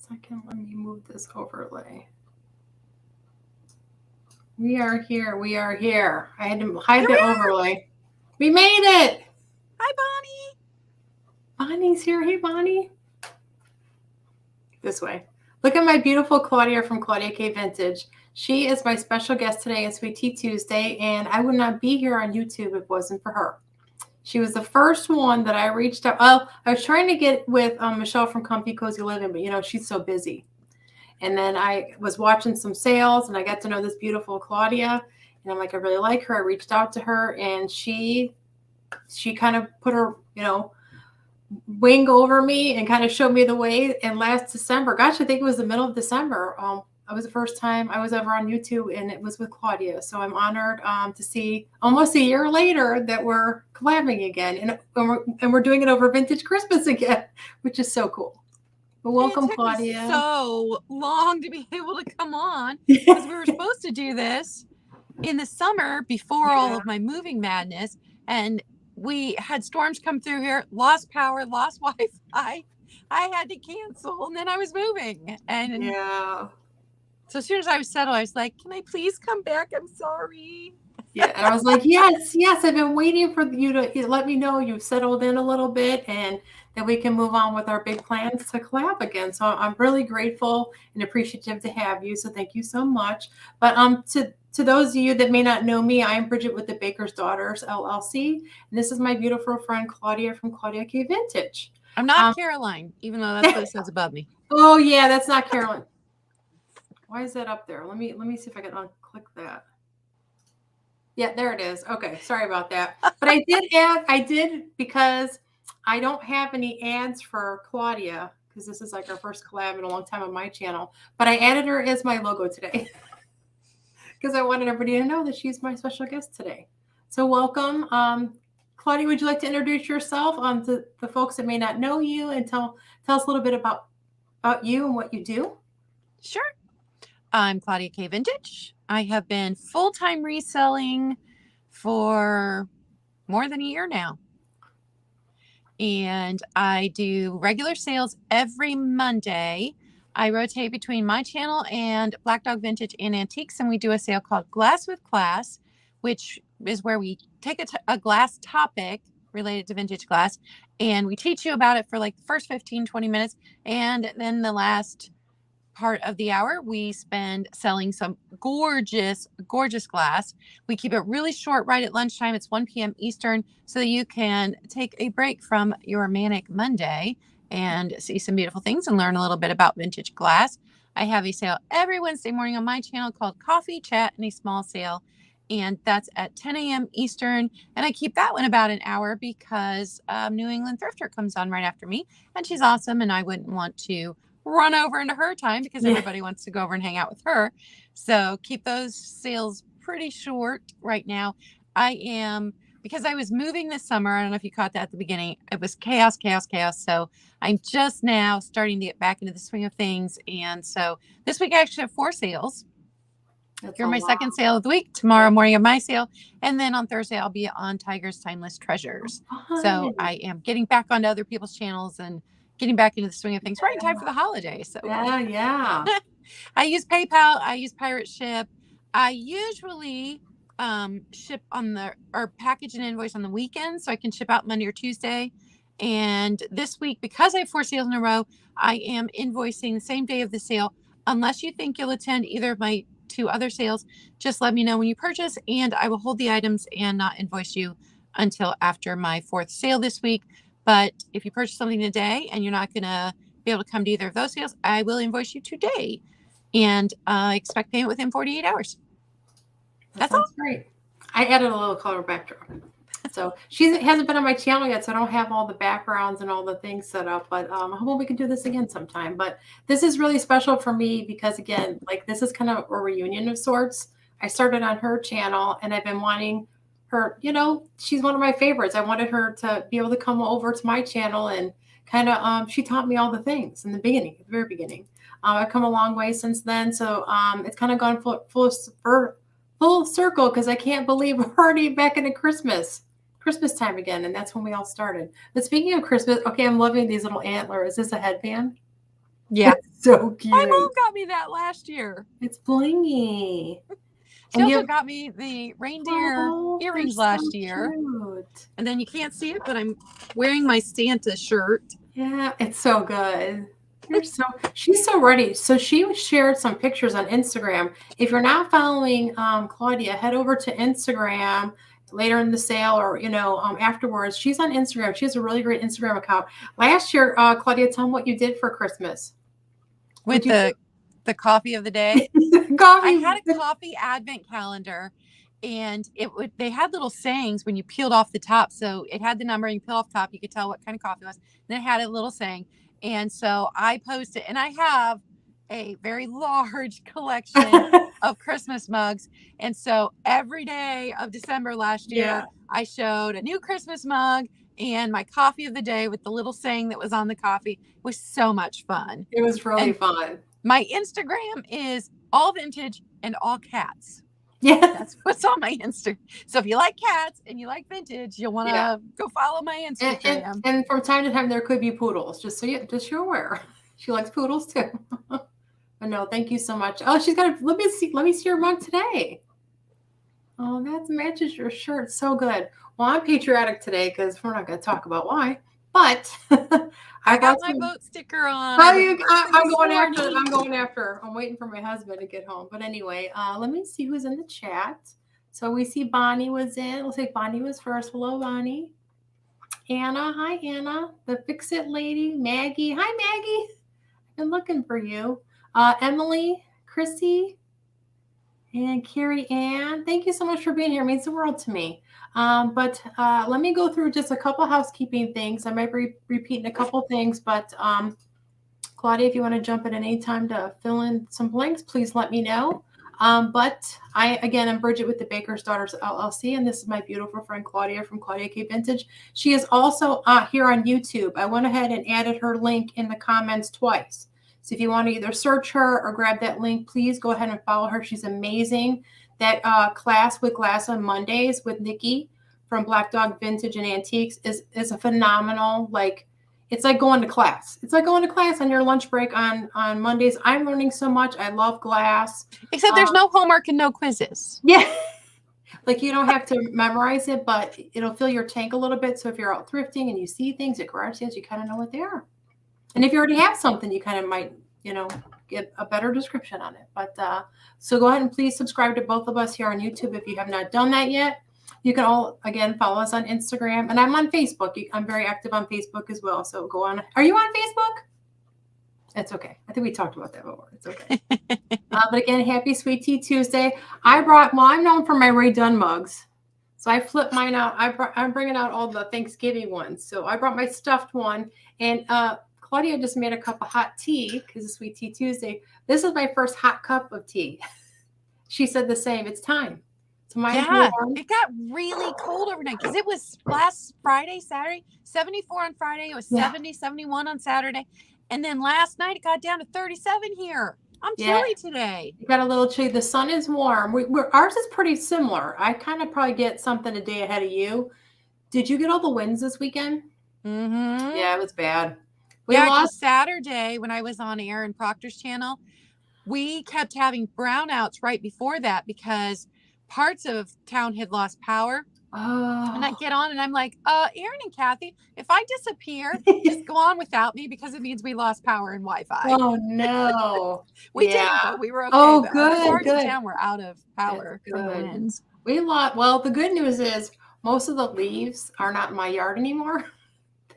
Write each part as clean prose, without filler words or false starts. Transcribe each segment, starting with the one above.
second. Let me move this overlay. We are here. We are here. I had to hide the overlay. We made it. Hi, Bonnie. Bonnie's here. Hey, Bonnie. This way. Look at my beautiful Claudia from Claudia Caye Vintage. She is my special guest today on Sweet Tea Tuesday, and I would not be here on YouTube if it wasn't for her. She was the first one that I reached out. Oh, I was trying to get with Michelle from Comfy Cozy Living, but she's so busy. And then I was watching some sales, and I got to know this beautiful Claudia, and I'm like, I really like her. I reached out to her, and she kind of put her, wing over me and kind of showed me the way. And last December, gosh, I think it was the middle of December. It was the first time I was ever on YouTube, and it was with Claudia. So I'm honored to see almost a year later that we're collabing again, and we're doing it over Vintage Christmas again, which is so cool. Well, welcome, it took Claudia. Me so long to be able to come on because we were supposed to do this in the summer before all of my moving madness, and we had storms come through here, lost power, lost Wi-Fi. I had to cancel, and then I was moving, and so as soon as I was settled, I was like, "Can I please come back? I'm sorry." Yeah, and I was like, yes, I've been waiting for you to let me know you've settled in a little bit and that we can move on with our big plans to collab again. So I'm really grateful and appreciative to have you. So thank you so much. But to those of you that may not know me, I am Bridget with the Baker's Daughters, LLC. And this is my beautiful friend, Claudia from Claudia Caye Vintage. I'm not Caroline, even though that's what it says above me. Oh, yeah, that's not Caroline. Why is that up there? Let me see if I can unclick that. Yeah, there it is. Okay, sorry about that. But I did because I don't have any ads for Claudia because this is like our first collab in a long time on my channel. But I added her as my logo today because I wanted everybody to know that she's my special guest today. So welcome. Claudia, would you like to introduce yourself to the folks that may not know you and tell us a little bit about you and what you do? Sure. I'm Claudia Caye Vintage. I have been full-time reselling for more than a year now. And I do regular sales every Monday. I rotate between my channel and Black Dog Vintage and Antiques, and we do a sale called Glass with Class, which is where we take a glass topic related to vintage glass, and we teach you about it for like the first 15-20 minutes, and then the last part of the hour we spend selling some gorgeous glass. We keep it really short right at lunchtime. It's 1 p.m. Eastern, so that you can take a break from your manic Monday and see some beautiful things and learn a little bit about vintage glass. I have a sale every Wednesday morning on my channel called Coffee, Chat, and a Small Sale, and that's at 10 a.m. Eastern, and I keep that one about an hour because New England Thrifter comes on right after me, and she's awesome, and I wouldn't want to run over into her time because everybody wants to go over and hang out with her. So keep those sales pretty short right now. Because I was moving this summer, I don't know if you caught that at the beginning, it was chaos. So I'm just now starting to get back into the swing of things. And so this week I actually have 4 sales. You're my second sale of the week. Tomorrow morning of my sale. And then on Thursday, I'll be on Tiger's Timeless Treasures. So I am getting back onto other people's channels and getting back into the swing of things right in time for the holidays. So yeah. I use PayPal. I use Pirate Ship. I usually ship or package an invoice on the weekend so I can ship out Monday or Tuesday. And this week, because I have 4 sales in a row, I am invoicing the same day of the sale. Unless you think you'll attend either of my 2 other sales, just let me know when you purchase, and I will hold the items and not invoice you until after my 4th sale this week. But if you purchase something today and you're not going to be able to come to either of those sales, I will invoice you today. And I expect payment within 48 hours. That's all. Great. I added a little color backdrop. So she hasn't been on my channel yet, so I don't have all the backgrounds and all the things set up. But I hope we can do this again sometime. But this is really special for me because, again, like this is kind of a reunion of sorts. I started on her channel, and I've been wanting her, she's one of my favorites. I wanted her to be able to come over to my channel and kind of, she taught me all the things in the very beginning. I've come a long way since then. So it's kind of gone full circle because I can't believe we're already back into Christmas time again. And that's when we all started. But speaking of Christmas, okay, I'm loving these little antlers. Is this a headband? Yeah. so My cute. mom got me that last year. It's blingy. She also got me the reindeer earrings last year. Cute. And then you can't see it, but I'm wearing my Santa shirt. Yeah, it's so good. She's so ready. So she shared some pictures on Instagram. If you're not following Claudia, head over to Instagram later in the sale or afterwards. She's on Instagram. She has a really great Instagram account. Last year, Claudia, tell them what you did for Christmas. With the coffee of the day. Coffee. I had a coffee advent calendar, and they had little sayings when you peeled off the top. So it had the number, and you peel off the top, you could tell what kind of coffee it was. And then it had a little saying. And so I posted, and I have a very large collection of Christmas mugs. And so every day of December last year, I showed a new Christmas mug and my coffee of the day with the little saying that was on the coffee. It was so much fun. It was really fun. My Instagram is all vintage and all cats. Yeah. That's what's on my Instagram. So if you like cats and you like vintage, you'll want to go follow my Instagram. And from time to time, there could be poodles, just so you're aware. She likes poodles too. But no, thank you so much. Oh, she's got let me see your mug today. Oh, that matches your shirt so good. Well, I'm patriotic today because we're not going to talk about why, but I got my boat sticker on. I'm going after. I'm waiting for my husband to get home. But anyway, let me see who's in the chat. So we see Bonnie was in. Looks like Bonnie was first. Hello, Bonnie. Anna. Hi, Anna. The Fix It lady. Maggie. Hi, Maggie. I've been looking for you. Emily, Chrissy, and Carrie Ann. Thank you so much for being here. It means the world to me. But let me go through just a couple housekeeping things. I might be repeating a couple things, but Claudia, if you want to jump at any time to fill in some blanks, please let me know. But I'm Bridget with the Baker's Daughters LLC, and this is my beautiful friend Claudia from Claudia Caye Vintage. She is also here on YouTube. I went ahead and added her link in the comments twice. So if you want to either search her or grab that link, please go ahead and follow her. She's amazing. That class with glass on Mondays with Nikki from Black Dog Vintage and Antiques is a phenomenal, it's like going to class. It's like going to class on your lunch break on Mondays. I'm learning so much. I love glass. Except there's no homework and no quizzes. Yeah. You don't have to memorize it, but it'll fill your tank a little bit. So if you're out thrifting and you see things at garage sales, you kind of know what they are. And if you already have something, you kind of might, get a better description on it. But so go ahead and please subscribe to both of us here on YouTube if you have not done that yet. You can all, again, follow us on Instagram. And I'm on Facebook. I'm very active on Facebook as well. So go on. Are you on Facebook? It's okay. I think we talked about that before. It's okay. But again, happy Sweet Tea Tuesday. I'm known for my Ray Dunn mugs. So I flipped mine out. I'm bringing out all the Thanksgiving ones. So I brought my stuffed one. And Claudia just made a cup of hot tea because it's Sweet Tea Tuesday. This is my first hot cup of tea. She said the same. It's time. It got really cold overnight because it was last Friday, Saturday, 74 on Friday. It was 70, 71 on Saturday. And then last night it got down to 37 here. I'm chilly today. It got a little chilly. The sun is warm. Ours is pretty similar. I kind of probably get something a day ahead of you. Did you get all the winds this weekend? Mm-hmm. Yeah, it was bad. Saturday when I was on air in Proctor's channel, we kept having brownouts right before that because parts of town had lost power. Oh. And I get on and I'm like, Aaron and Kathy, if I disappear, just go on without me because it means we lost power and Wi-Fi. Oh no. We didn't, but we were okay. Oh, but good. Parts of town were out of power from the winds. Well, the good news is most of the leaves are not in my yard anymore.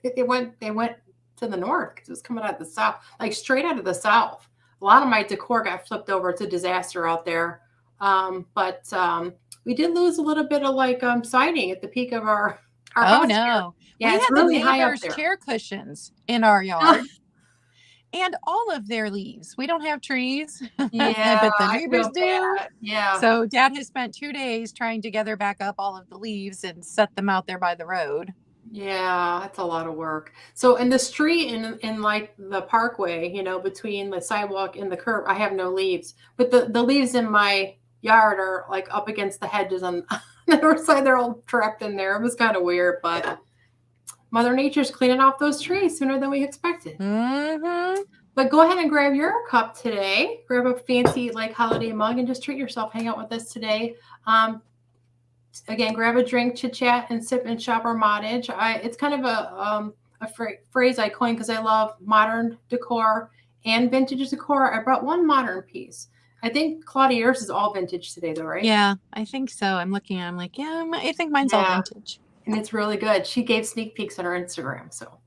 They went to the north because it was coming out of the south, straight out of the south. A lot of my decor got flipped over. It's a disaster out there. But we did lose a little bit of siding at the peak of our house. Oh no. Yeah, we it's had really the high up neighbors' there. chair cushions in our yard. And all of their leaves. We don't have trees. Yeah. But the neighbors do. Yeah. So Dad has spent 2 days trying to gather back up all of the leaves and set them out there by the road. Yeah, that's a lot of work. So in the street in the parkway, between the sidewalk and the curb, I have no leaves. But the leaves in my yard are up against the hedges on the north side. They're all trapped in there. It was kind of weird, but Mother Nature's cleaning off those trees sooner than we expected. Mm-hmm. But go ahead and grab your cup today. Grab a fancy like holiday mug and just treat yourself. Hang out with us today. Again, grab a drink, chit chat, and sip and shop our modage. It's kind of a phrase I coined because I love modern decor and vintage decor. I brought one modern piece. I think Claudia, yours is all vintage today, though, right? Yeah, I think so. I'm looking. I'm like, yeah, I think mine's all Yeah, vintage. and it's really good. She gave sneak peeks on her Instagram, so.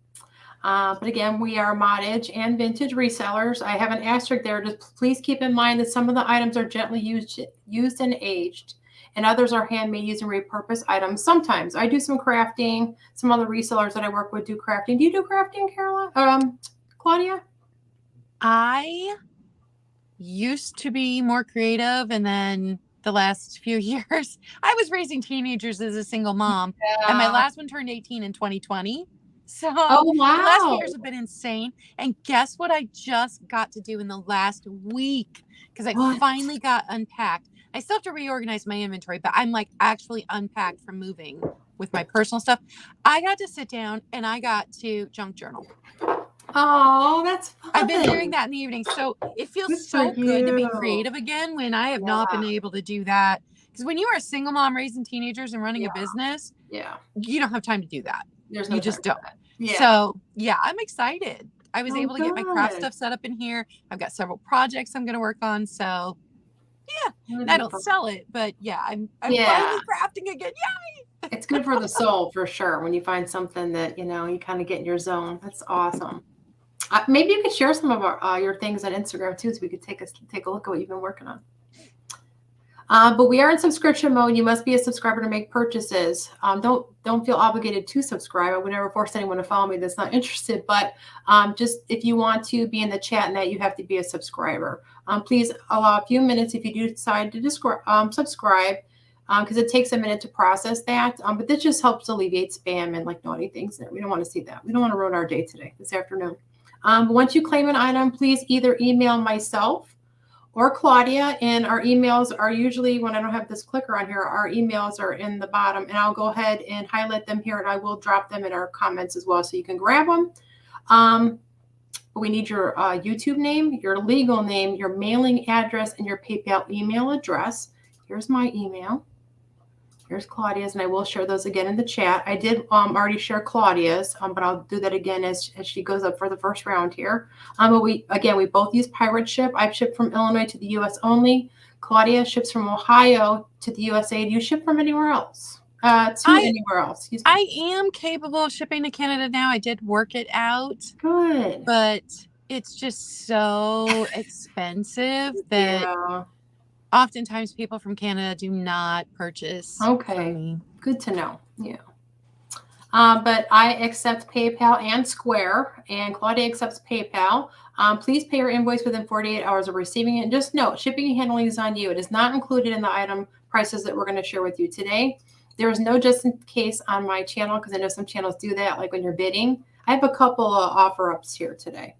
But again, we are modage and vintage resellers. I have an asterisk there. Just please keep in mind that some of the items are gently used and aged, and others are handmade using repurposed items. Sometimes I do some crafting. Some other resellers that I work with do crafting. Do you do crafting, Carola? Claudia? I used to be more creative, and then the last few years, I was raising teenagers as a single mom, and my last one turned 18 in 2020. So Oh the last few wow! years have been insane. And guess what I just got to do in the last week? Because I What? finally got unpacked. I still have to reorganize my inventory, but I'm like actually unpacked from moving with my personal stuff. I got to sit down and I got to junk journal. Oh, that's fun. I've been doing that in the evening. So it feels Good for so good to be you. creative again when I have not been Yeah, able to do that. Because when you are a single mom raising teenagers and running yeah, a business, yeah. you don't have time to do that. There's no You time just for don't. that. Yeah. So yeah, I'm excited. I was Oh, able to get my craft good. stuff set up in here. I've got several projects I'm going to work on. So yeah, I don't Wonderful. sell it, but yeah, I'm Yeah. finally crafting again. Yeah. It's good for the soul for sure when you find something that you kind of get in your zone. That's awesome. Maybe you could share some of your things on Instagram too, so we could take a look at what you've been working on. But we are in subscription mode. You must be a subscriber to make purchases. Don't feel obligated to subscribe. I would never force anyone to follow me that's not interested. But just if you want to be in the chat and that, you have to be a subscriber. Please allow a few minutes if you do decide to subscribe, because it takes a minute to process that. But this just helps alleviate spam and like naughty things. We don't want to see that. We don't want to ruin our day today, this afternoon. Once you claim an item, please either email myself or Claudia, and our emails are usually, when I don't have this clicker on here, our emails are in the bottom, and I'll go ahead and highlight them here, and I will drop them in our comments as well, so you can grab them. We need your YouTube name, your legal name, your mailing address, and your PayPal email address. Here's my email. Here's Claudia's, and I will share those again in the chat. I did already share Claudia's, but I'll do that again as she goes up for the first round here. But we both use pirate ship. I've shipped from Illinois to the U.S. only. Claudia ships from Ohio to the USA. Do you ship from anywhere else? Anywhere else? Excuse me. I am capable of shipping to Canada now. I did work it out. Good. But it's just so expensive that Yeah. oftentimes people from Canada do not purchase from me. Good to know. Yeah. But I accept PayPal and Square, and Claudia accepts PayPal. Please pay your invoice within 48 hours of receiving it. And just note, shipping and handling is on you. It is not included in the item prices that we're going to share with you today. There is no just in case on my channel, because I know some channels do that, like when you're bidding. I have a couple of offer ups here today,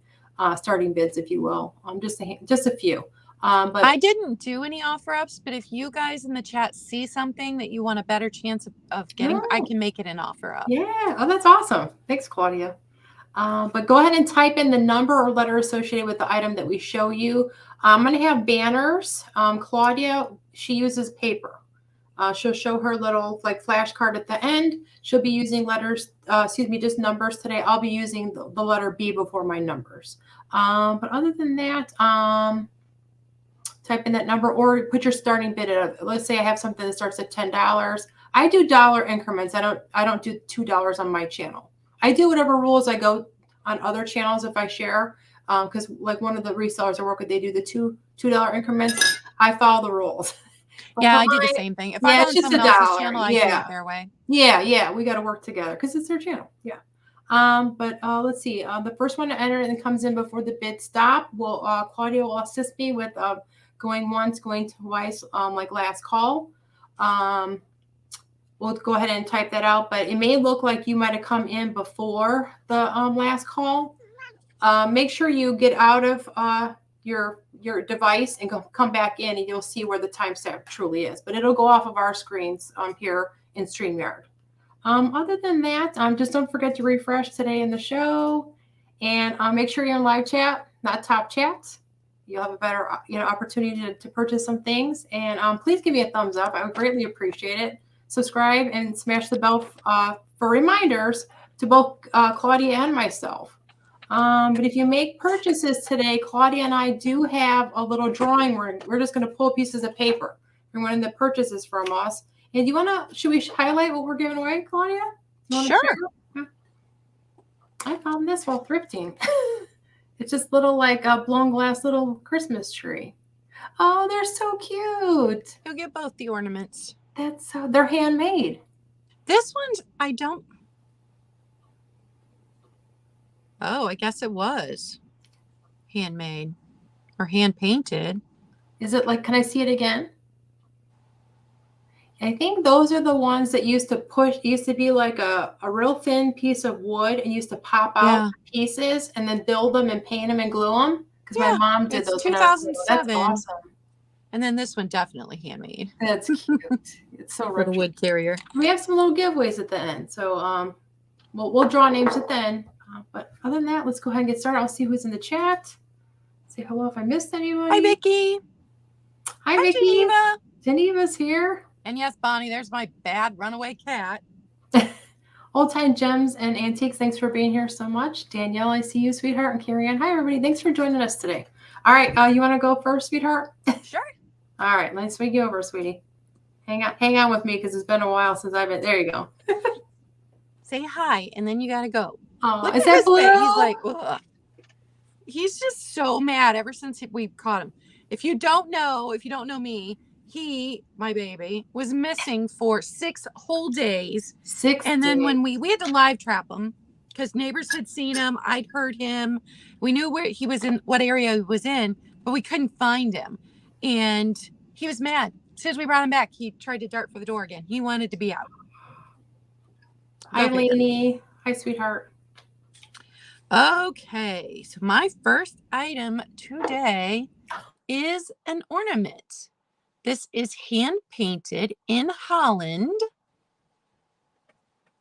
starting bids, if you will. Just a few. But I didn't do any offer ups, but if you guys in the chat see something that you want a better chance of getting, I can make it an offer up. Yeah. Oh, that's awesome. Thanks, Claudia. But go ahead and type in the number or letter associated with the item that we show you. I'm going to have banners. Claudia, she uses paper. She'll show her little like flashcard at the end. She'll be using just numbers today. I'll be using the letter B before my numbers. But other than that, type in that number or put your starting bid at, let's say I have something that starts at $10. I do dollar increments. I don't do $2 on my channel. I do whatever rules I go on other channels if I share, because like one of the resellers I work with, they do the $2 increments. I follow the rules. Yeah, I do the same thing. If I'm on someone else's channel, I do it their way. Yeah, we got to work together because it's their channel. Yeah. But let's see. The first one to enter and comes in before the bid stop. Claudia will assist me with going once, going twice, like last call. We'll go ahead and type that out, but it may look like you might have come in before the last call. Make sure you get out of your device and come back in, and you'll see where the timestamp truly is. But it'll go off of our screens here in StreamYard. Other than that, just don't forget to refresh today in the show, and make sure you're in live chat. not Top Chats. You'll have a better, opportunity to purchase some things. And please give me a thumbs up. I would greatly appreciate it. Subscribe and smash the bell for reminders to both Claudia and myself. But if you make purchases today, Claudia and I do have a little drawing where we're just going to pull pieces of paper from one of the purchases from us. And should we highlight what we're giving away, Claudia? Sure. I found this while thrifting. It's just little like a blown glass little Christmas tree. Oh, they're so cute. You'll get both the ornaments. They're handmade. This one's, oh, I guess it was handmade or hand painted. Is it like, can I see it again? I think those are the ones that used to be like a real thin piece of wood and used to pop out pieces and then build them and paint them and glue them. Because my mom did those. 2007. That's awesome. And then this one definitely handmade. That's cute. It's so little wood carrier. We have some little giveaways at the end, so we'll draw names at the end. But other than that, let's go ahead and get started. I'll see who's in the chat. Say hello if I missed anybody. Hi, Vicki. Hi, Vicki. Geneva. Geneva's here. And yes, Bonnie, there's my bad runaway cat. Old Time Gems and Antiques, thanks for being here so much. Danielle, I see you, sweetheart. And Carrie Ann. Hi, everybody. Thanks for joining us today. All right, you want to go first, sweetheart? Sure. All right, let's swing you over, sweetie. Hang on with me because it's been a while since I've been. There you go. Say hi, and then you got to go. Oh, is that Blue? He's like, ugh. He's just so mad ever since we caught him. If you don't know me, he, my baby, was missing for 6 whole days. And then when we had to live trap him because neighbors had seen him, I'd heard him. We knew where he was in, what area he was in, but we couldn't find him. And he was mad. As soon as we brought him back, he tried to dart for the door again. He wanted to be out. Hi, Lainey. Hi, sweetheart. Okay, so my first item today is an ornament. This is hand painted in Holland.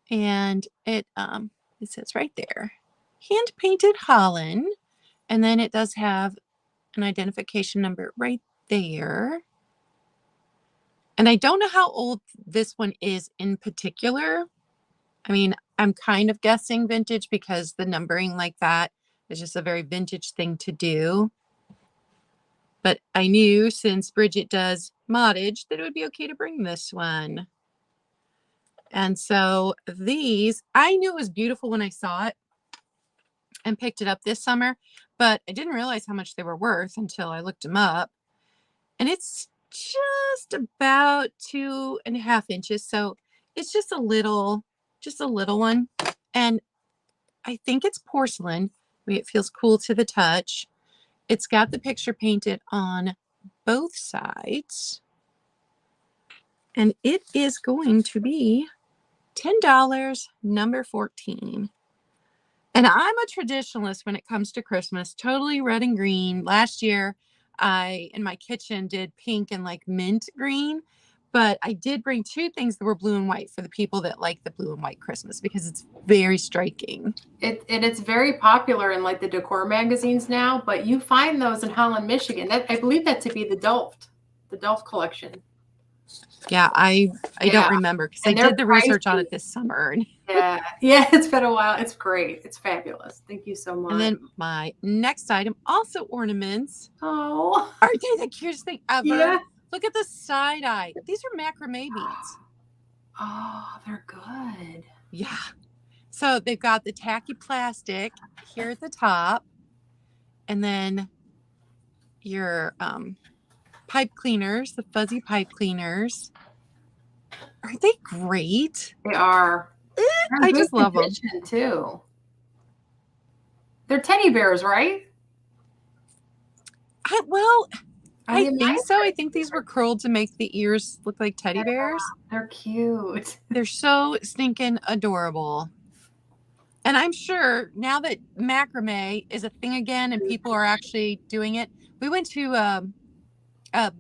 And it says right there, hand painted Holland. And then it does have an identification number right there. And I don't know how old this one is in particular. I mean, I'm kind of guessing vintage because the numbering like that is just a very vintage thing to do. But I knew since Bridget does moddage that it would be okay to bring this one. And so these, I knew it was beautiful when I saw it and picked it up this summer, but I didn't realize how much they were worth until I looked them up. And it's just about 2.5 inches. So it's just a little one. And I think it's porcelain. It feels cool to the touch. It's got the picture painted on both sides. And it is going to be $10, number 14. And I'm a traditionalist when it comes to Christmas, totally red and green. Last year, I, in my kitchen, did pink and like mint green. But I did bring 2 things that were blue and white for the people that like the blue and white Christmas because it's very striking. It's very popular in like the decor magazines now, but you find those in Holland, Michigan. I believe that to be the Delft collection. Yeah, I don't remember because I did the research on it this summer. Yeah, it's been a while. It's great. It's fabulous. Thank you so much. And then my next item, also ornaments. Oh, aren't they the cutest thing ever? Yeah. Look at the side eye. These are macrame beads. Oh, they're good. Yeah. So they've got the tacky plastic here at the top. And then your pipe cleaners, the fuzzy pipe cleaners. Aren't they great? They are. I just love them. Too. They're teddy bears, right? I think so. I think these were curled to make the ears look like teddy bears. They're cute. They're so stinking adorable. And I'm sure now that macrame is a thing again and people are actually doing it. We went to a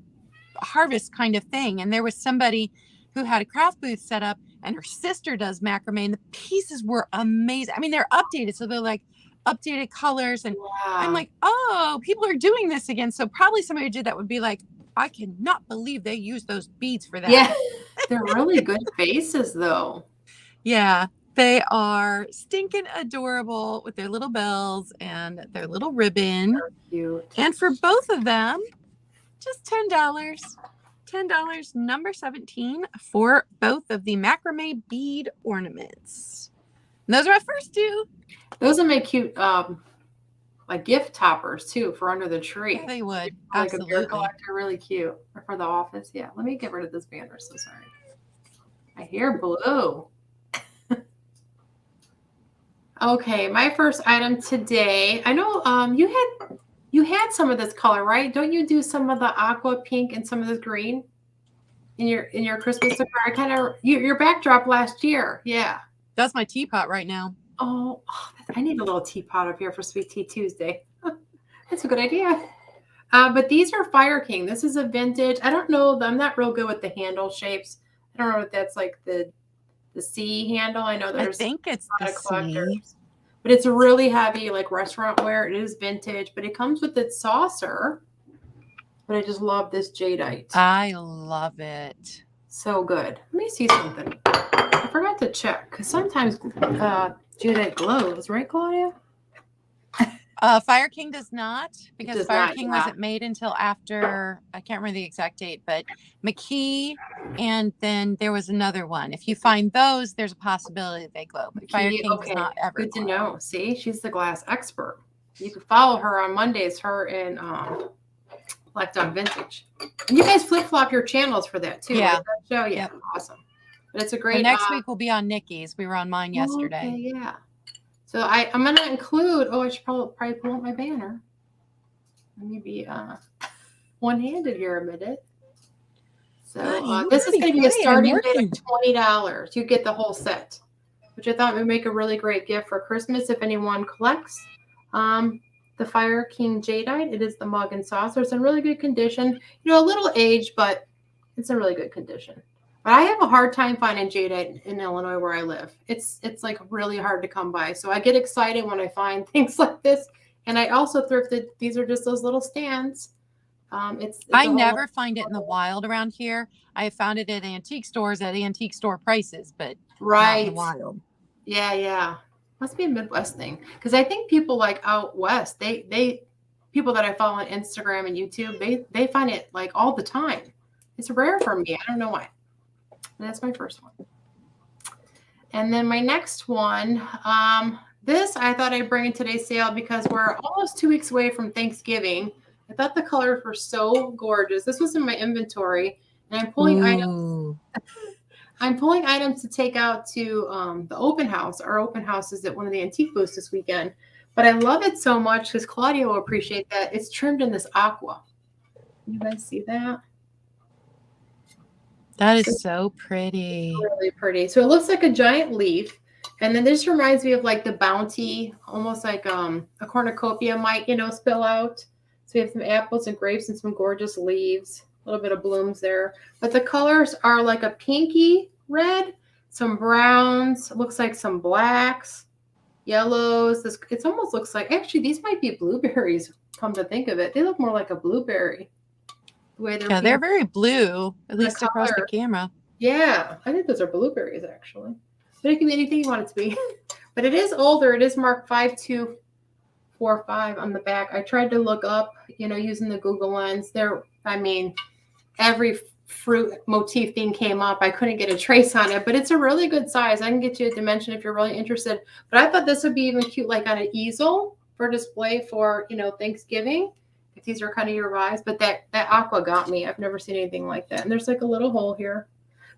harvest kind of thing, and there was somebody who had a craft booth set up, and her sister does macrame, and the pieces were amazing. I mean, they're updated, so they're like updated colors. And I'm Wow. like, oh, people are doing this again. So probably somebody who did that would be like, I cannot believe they used those beads for that. Yeah. They're really good faces, though. Yeah, they are stinking adorable with their little bells and their little ribbon. Cute. And for both of them, just $10. $10, number 17 for both of the macrame bead ornaments. And those are my first two. Those will make cute like gift toppers too for under the tree. Yeah, they would. Like a beer Absolutely. collector, really cute. Or for the office. Yeah. Let me get rid of this banner. So sorry. I hear blue. Okay, my first item today. I know you had some of this color, right? Don't you do some of the aqua pink and some of this green in your Christmas decor? I kind of your backdrop last year. Yeah. That's my teapot right now. Oh, I need a little teapot up here for Sweet Tea Tuesday. That's a good idea. But these are Fire King. This is a vintage. I don't know. I'm not real good with the handle shapes. I don't know if that's like the C handle. I know there's I think it's a lot the of collectors. C. But it's a really heavy, like restaurant wear. It is vintage, but it comes with its saucer. But I just love this jadeite. I love it. So good. Let me see something. I forgot to check because sometimes jadeite glows, right, Claudia? Fire King does not, because does Fire not, King yeah. wasn't made until after, I can't remember the exact date, but McKee, and then there was another one. If you find those, there's a possibility that they glow. But Fire King does not ever Good glow. to know. See, she's the glass expert. You can follow her on Mondays, her and Black Dog Vintage. And you guys flip-flop your channels for that too, Yeah. right? That show? Yeah, Yep. awesome. But it's a great... Next week we'll be on Nikki's. We were on mine yesterday. Okay, yeah. So I'm going to include... Oh, I should probably pull up my banner. Let me be one-handed here a minute. So this is going to be a starting bid of $20. You get the whole set, which I thought would make a really great gift for Christmas if anyone collects the Fire King jadeite. It is the mug and saucer. It's in really good condition. You know, a little aged, but it's in really good condition. But I have a hard time finding jadeite in Illinois where I live. It's like really hard to come by. So I get excited when I find things like this. And I also thrifted. These are just those little stands. I never find it in the wild around here. I have found it at antique stores at antique store prices, but not in the wild. Yeah. Must be a Midwest thing. Because I think people like out west, they people that I follow on Instagram and YouTube, they find it like all the time. It's rare for me. I don't know why. And that's my first one. And then my next one, this I thought I'd bring in today's sale because we're almost 2 weeks away from Thanksgiving. I thought the colors were so gorgeous. This was in my inventory, and I'm pulling items. I'm pulling items to take out to the open house. Our open house is at one of the antique booths this weekend. But I love it so much because Claudia will appreciate that. It's trimmed in this aqua. You guys see that? That is so pretty. Really pretty. So it looks like a giant leaf. And then this reminds me of like the Bounty, almost like a cornucopia might, spill out. So we have some apples and grapes and some gorgeous leaves, a little bit of blooms there. But the colors are like a pinky red, some browns, it looks like some blacks, yellows. It almost looks like, actually, these might be blueberries, come to think of it. They look more like a blueberry. The way they're very blue, at least across the camera. Yeah, I think those are blueberries, actually. But it can be anything you want it to be. But it is older. It is marked 5245 on the back. I tried to look up, using the Google Lens. Every fruit motif thing came up. I couldn't get a trace on it, but it's a really good size. I can get you a dimension if you're really interested. But I thought this would be even cute, like on an easel for display for, Thanksgiving, if these are kind of your vibes. But that aqua got me. I've never seen anything like that. And there's like a little hole here.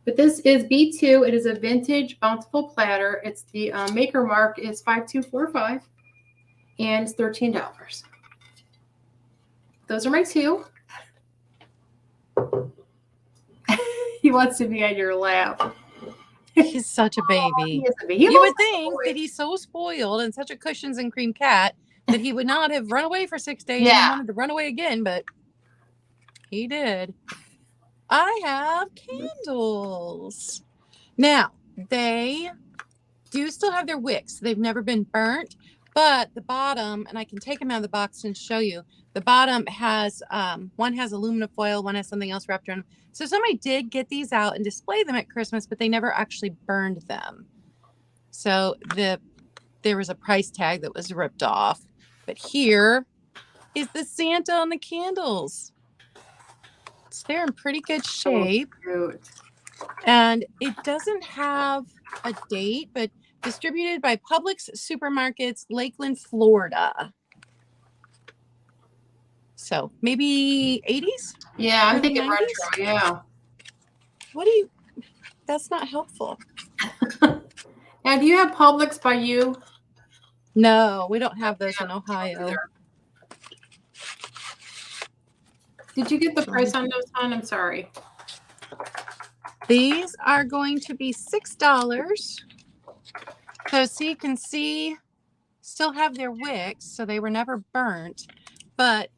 But this is B2. It is a vintage bountiful platter. It's the maker mark is 5245 and it's $13. Those are my two. He wants to be on your lap. He's such a baby. You would think that he's so spoiled and such a cushions and cream cat that he would not have run away for 6 days and wanted to run away again, but he did. I have candles. Now, they do still have their wicks. They've never been burnt, But the bottom, and I can take them out of the box and show you, the bottom has, one has aluminum foil, one has something else wrapped around them. So somebody did get these out and display them at Christmas, but they never actually burned them. So there was a price tag that was ripped off. But here is the Santa on the candles. So they're in pretty good shape. Oh, cute. And it doesn't have a date, but distributed by Publix Supermarkets, Lakeland, Florida. So maybe 80s? Yeah, I'm Early thinking 90s? retro. Yeah. What do you, that's not helpful. Now, do you have Publix by you? No, we don't have those in Ohio. Did you get the price on those, hon? I'm sorry. These are going to be $6. So you can see, still have their wicks, so they were never burnt, but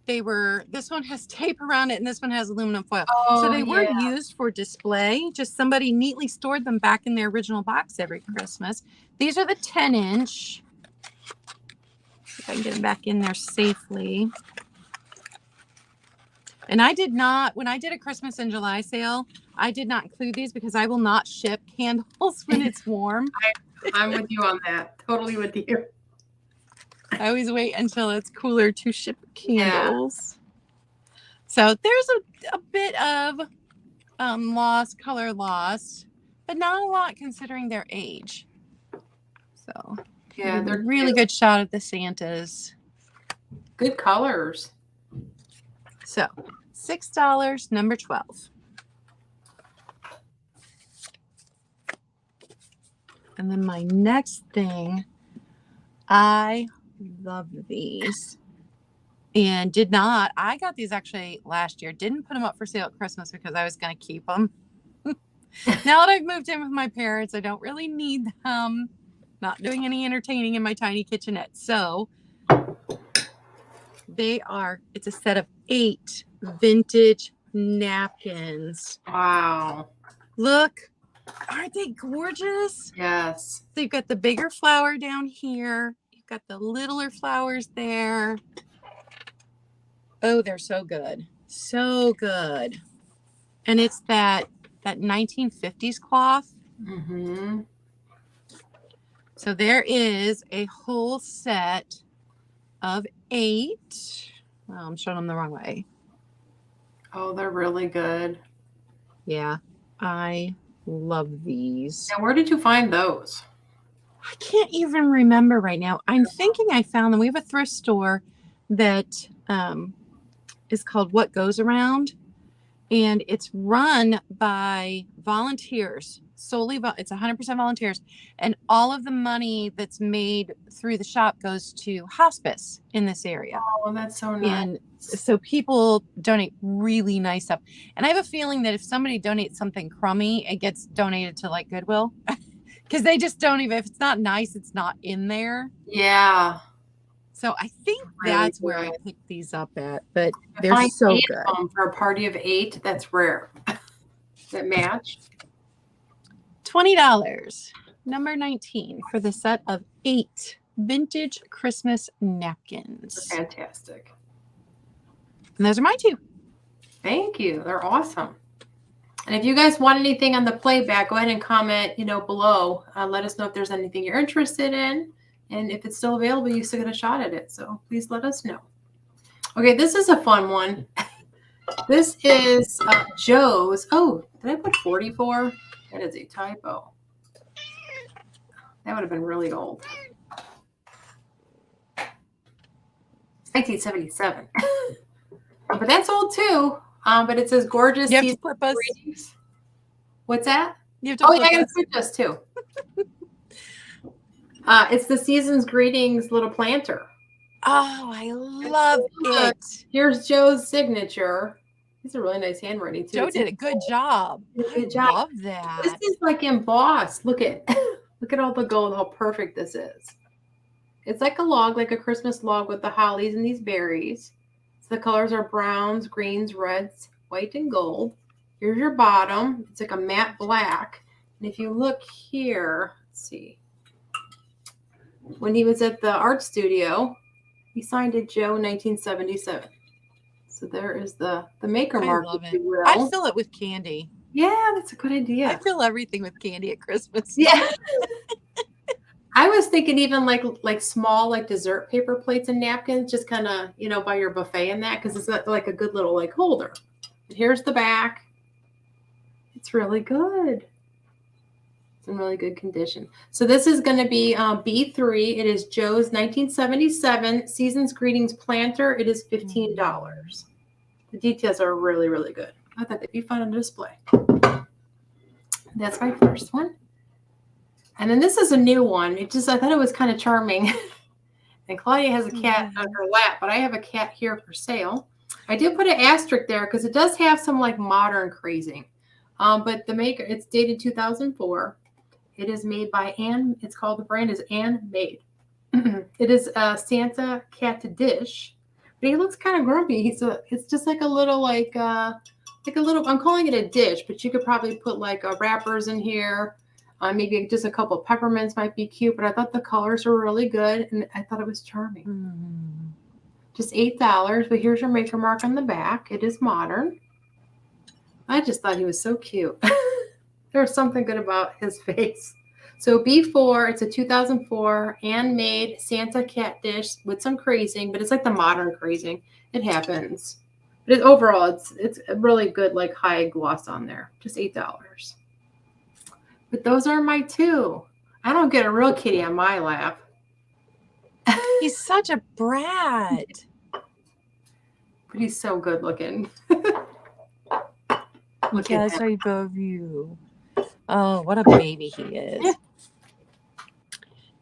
this one has tape around it and this one has aluminum foil. Oh, so they were yeah. used for display. Just somebody neatly stored them back in their original box every Christmas. These are the 10-inch. If I can get them back in there safely. And I did not, when I did a Christmas in July sale, I did not include these because I will not ship candles when it's warm. I'm with you on that. Totally with you. I always wait until it's cooler to ship candles. Yeah. So there's a bit of color loss, but not a lot considering their age. So yeah, they're a really good shot at the Santas. Good colors. So $6, number 12. And then my next thing, I love these. And I got these actually last year. Didn't put them up for sale at Christmas because I was going to keep them. Now that I've moved in with my parents, I don't really need them. Not doing any entertaining in my tiny kitchenette. So it's a set of 8 vintage napkins. Wow. Look, aren't they gorgeous? Yes. So you've got the bigger flower down here. You've got the littler flowers there. Oh, they're so good. So good. And it's that 1950s cloth. Mm-hmm. So there is a whole set of 8. Oh, I'm showing them the wrong way. Oh, they're really good. Yeah, I love these. Now, where did you find those? I can't even remember right now. I'm thinking I found them. We have a thrift store that is called What Goes Around, and it's run by volunteers. It's 100% volunteers, and all of the money that's made through the shop goes to hospice in this area. Oh, that's so nice. And so people donate really nice stuff. And I have a feeling that if somebody donates something crummy, it gets donated to like Goodwill. Because they just don't even, if it's not nice, it's not in there. Yeah. So I think really that's good. where I picked these up at. But they're so good. For a party of 8, that's rare. That match. $20. Number 19 for the set of 8 vintage Christmas napkins. They're fantastic. And those are my 2. Thank you. They're awesome. And if you guys want anything on the playback, go ahead and comment, below. Let us know if there's anything you're interested in. And if it's still available, you still get a shot at it. So please let us know. Okay, this is a fun one. This is Joe's. Oh, did I put 44? That is a typo. That would have been really old. 1977. But that's old too. But it says gorgeous. You have to flip us. Greetings. What's that? You have to flip I gotta flip us too. It's the Season's Greetings little planter. Oh, I love it. Here's Joe's signature. It's a really nice handwriting too. Joe did a good job. Good job. Love that. This is like embossed. Look at all the gold, how perfect this is. It's like a log, like a Christmas log with the hollies and these berries. So the colors are browns, greens, reds, white, and gold. Here's your bottom. It's like a matte black. And if you look here, let's see. when he was at the art studio. He signed it Joe 1977. So there is the maker I mark, love if it. you will. I'd fill it with candy. Yeah, that's a good idea. I fill everything with candy at Christmas. Yeah. I was thinking even like small like dessert paper plates and napkins, just kind of by your buffet and that, because it's like a good little like holder. And here's the back. It's really good. It's in really good condition. So this is going to be B3. It is Joe's 1977 Season's Greetings planter. It is $15. The details are really, really good. I thought they'd be fun on display. That's my first one. And then this is a new one. I thought it was kind of charming. And Claudia has a cat on her lap, but I have a cat here for sale. I did put an asterisk there because it does have some like modern crazing. But the maker, it's dated 2004. It is made by the brand is Ann Made. It is a Santa cat dish, but he looks kind of grumpy. It's just like a little I'm calling it a dish, but you could probably put like wrappers in here. Maybe just a couple of peppermints might be cute, but I thought the colors were really good, and I thought it was charming. Just $8, but here's your maker mark on the back. It is modern. I just thought he was so cute. There was something good about his face. So B4, it's a 2004 Ann-made Santa cat dish with some crazing, but it's like the modern crazing. It happens. But overall, it's a really good like high gloss on there. Just $8. But those are my two. I don't get a real kitty on my lap. He's such a brat. But he's so good looking. Yes, I love you. Oh, what a baby he is. Yeah.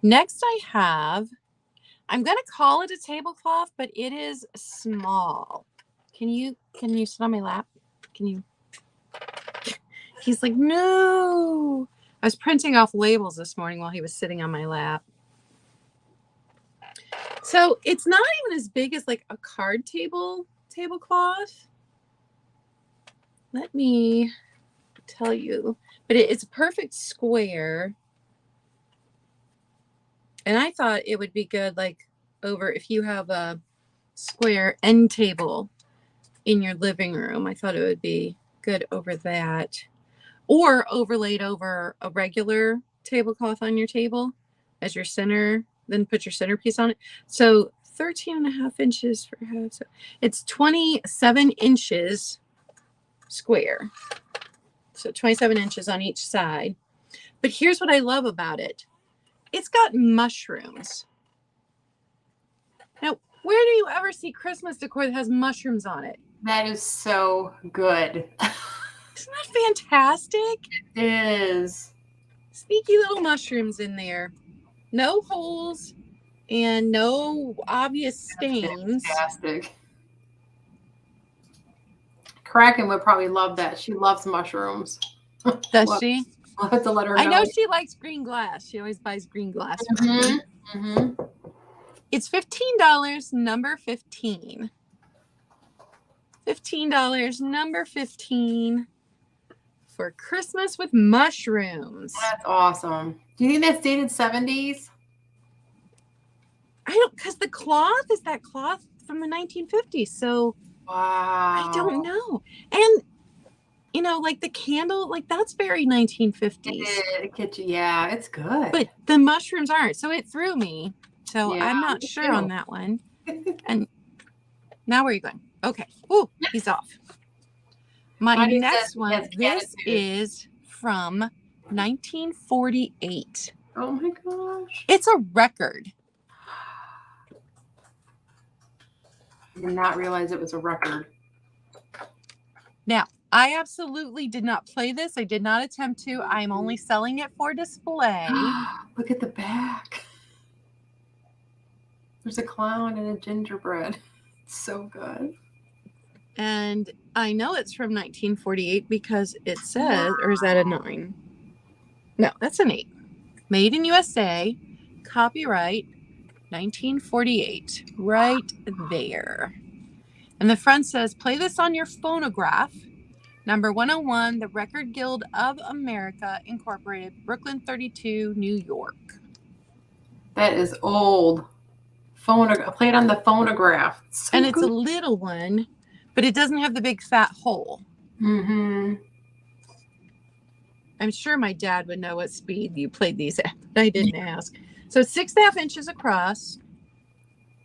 Next I'm going to call it a tablecloth, but it is small. Can you sit on my lap? Can you? He's like, no. I was printing off labels this morning while he was sitting on my lap. So it's not even as big as like a card tablecloth. Let me tell you. But it's a perfect square. And I thought it would be good like over if you have a square end table in your living room. I thought it would be good over that. Or overlaid over a regular tablecloth on your table as your center, then put your centerpiece on it. So 13.5 inches for half. So it's 27 inches square. So 27 inches on each side. But here's what I love about it. It's got mushrooms. Now, where do you ever see Christmas decor that has mushrooms on it? That is so good. Isn't that fantastic? It is. Sneaky little mushrooms in there. No holes and no obvious stains. Fantastic. Kraken would probably love that. She loves mushrooms. Does she? I'll have to let her know. I know she likes green glass. She always buys green glass. It's $15, number 15. $15, number 15 for Christmas with mushrooms. That's awesome. Do you think that's dated 70s? I don't, because the cloth is that cloth from the 1950s. So wow. I don't know. And like the candle, like that's very 1950s. Yeah, it's good. But the mushrooms aren't. So it threw me. So yeah, I'm not sure on that one. And now where are you going? Okay. Oh, he's off. My next one, this is from 1948. Oh my gosh. It's a record. I did not realize it was a record. Now, I absolutely did not play this. I did not attempt to. I'm only selling it for display. Look at the back. There's a clown and a gingerbread. It's so good. And I know it's from 1948 because it says, or is that a 9? No, that's an 8. Made in USA, copyright 1948, right there. And the front says, play this on your phonograph. Number 101, the Record Guild of America, Incorporated, Brooklyn 32, New York. That is old. Phonograph. Played on the phonograph. So and it's good. a little one, but it doesn't have the big fat hole. Mm-hmm. I'm sure my dad would know what speed you played these at, but I didn't ask. So 6.5 inches across,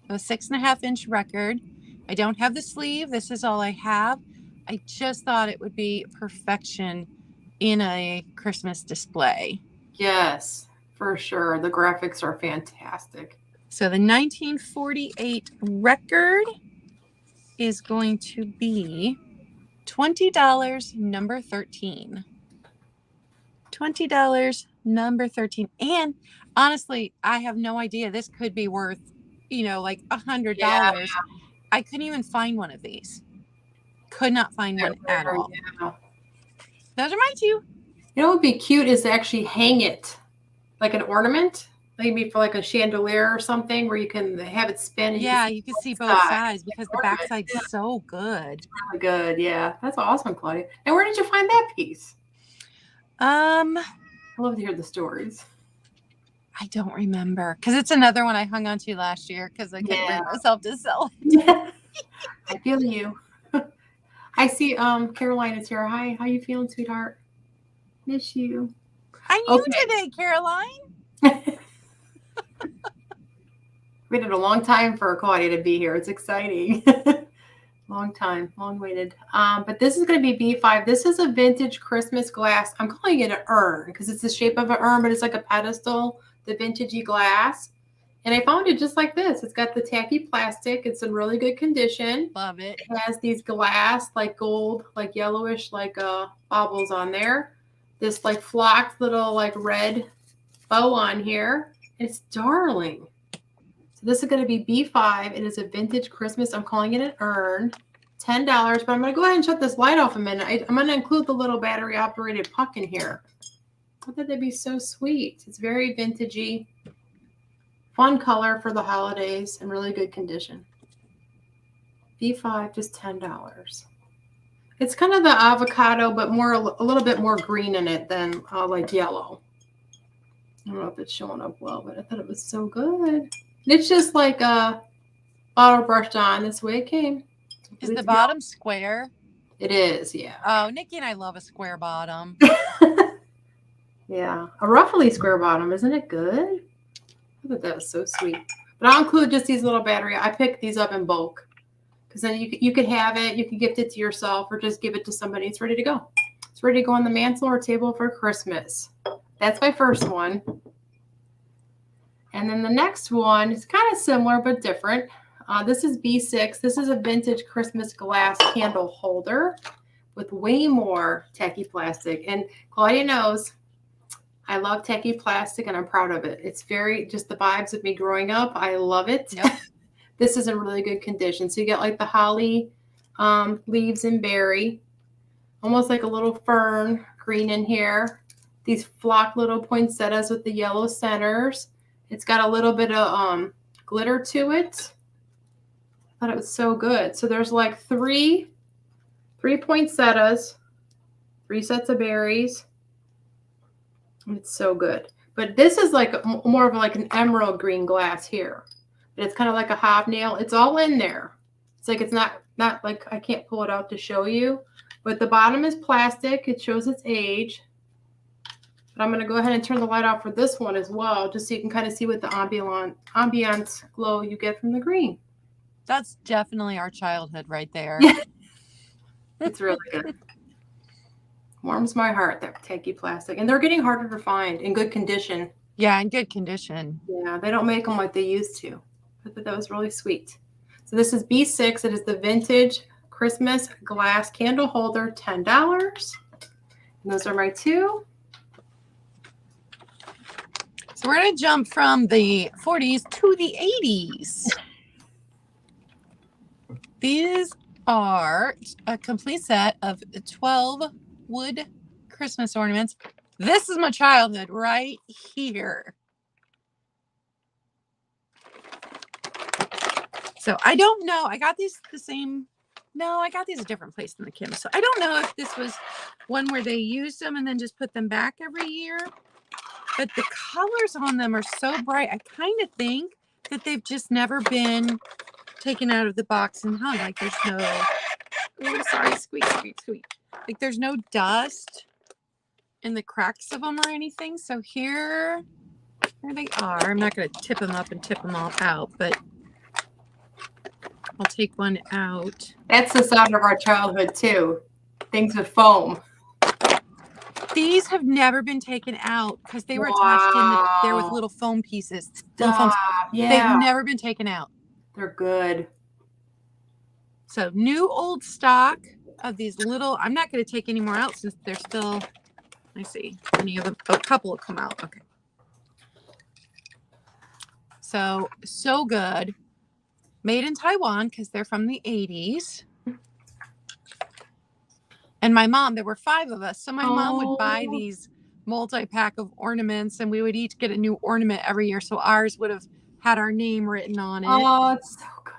a 6.5 inch record. I don't have the sleeve. This is all I have. I just thought it would be perfection in a Christmas display. Yes, for sure. The graphics are fantastic. So the 1948 record is going to be $20, number 13. $20, number 13. And honestly, I have no idea. This could be worth, like $100. Yeah, I couldn't even find one of these. Could not find one at all. yeah. Those are my two. You know what would be cute is to actually hang it like an ornament, maybe for like a chandelier or something where you can have it spin. And Yeah, you can see both sides because the backside's so good. It's really good. Yeah, that's awesome, Claudia. And where did you find that piece? I love to hear the stories. I don't remember because it's another one I hung on to last year because I couldn't bring myself to sell it. Yeah. I feel you. I see Caroline is here. Hi, how you feeling, sweetheart? Miss you. I knew today, Caroline. Waited a long time for Claudia to be here. It's exciting. Long time, long waited. But this is going to be B5. This is a vintage Christmas glass. I'm calling it an urn because it's the shape of an urn, but it's like a pedestal, the vintagey glass. And I found it just like this. It's got the tacky plastic. It's in really good condition. Love it. It has these glass, like gold, like yellowish, like baubles on there. This like flocked little like red bow on here. It's darling. So this is going to be B5. It is a vintage Christmas. I'm calling it an urn. $10. But I'm going to go ahead and shut this light off a minute. I'm going to include the little battery operated puck in here. I thought that'd be so sweet. It's very vintagey. Fun color for the holidays and really good condition. B5, just $10. It's kind of the avocado, but a little bit more green in it than like yellow. I don't know if it's showing up well, but I thought it was so good. And it's just like a bottle brushed on. That's the way it came. Is the bottom square? It is, yeah. Oh, Nikki and I love a square bottom. Yeah, a roughly square bottom. Isn't it good? I thought that was so sweet. But I'll include just these little battery. I picked these up in bulk because then you could have it. You could gift it to yourself or just give it to somebody. It's ready to go. It's ready to go on the mantle or table for Christmas. That's my first one. And then the next one is kind of similar but different. This is B6. This is a vintage Christmas glass candle holder with way more tacky plastic. And Claudia knows I love tacky plastic and I'm proud of it. It's very just the vibes of me growing up. I love it. Yep. This is in really good condition. So you get like the holly leaves and berry, almost like a little fern green in here. These flock little poinsettias with the yellow centers. It's got a little bit of glitter to it. I thought it was so good. So there's like three poinsettias, 3 sets of berries. It's so good. But this is like more of like an emerald green glass here. But it's kind of like a hobnail. It's all in there. It's like it's not like I can't pull it out to show you. But the bottom is plastic. It shows its age. But I'm going to go ahead and turn the light off for this one as well, just so you can kind of see what the ambiance glow you get from the green. That's definitely our childhood right there. Yeah. It's really good. Warms my heart, that tacky plastic. And they're getting harder to find in good condition. Yeah, in good condition. Yeah, they don't make them like they used to. I thought that was really sweet. So this is B6. It is the vintage Christmas glass candle holder, $10. And those are my two. So we're going to jump from the 40s to the 80s. These are a complete set of 12 wood Christmas ornaments. This is my childhood right here. So I don't know. I got these the same. No, I got these a different place than the Kim. So I don't know if this was one where they used them and then just put them back every year. but the colors on them are so bright. I kind of think that they've just never been taken out of the box and hung. Like there's no, oh, sorry, squeak, squeak, squeak. Like there's no dust in the cracks of them or anything. So here they are. I'm not going to tip them up and tip them all out, but I'll take one out. That's the sound of our childhood too. Things with foam. These have never been taken out because they were attached in there with little foam pieces. Little foams. Yeah. They've never been taken out. They're good. So new old stock of these little, I'm not going to take any more out since they're still, let me see, any of them, a couple will come out. Okay. So good. Made in Taiwan because they're from the 80s. And my mom, there were 5 of us. So my mom would buy these multi-pack of ornaments and we would each get a new ornament every year. So ours would have had our name written on it. Oh, it's so good.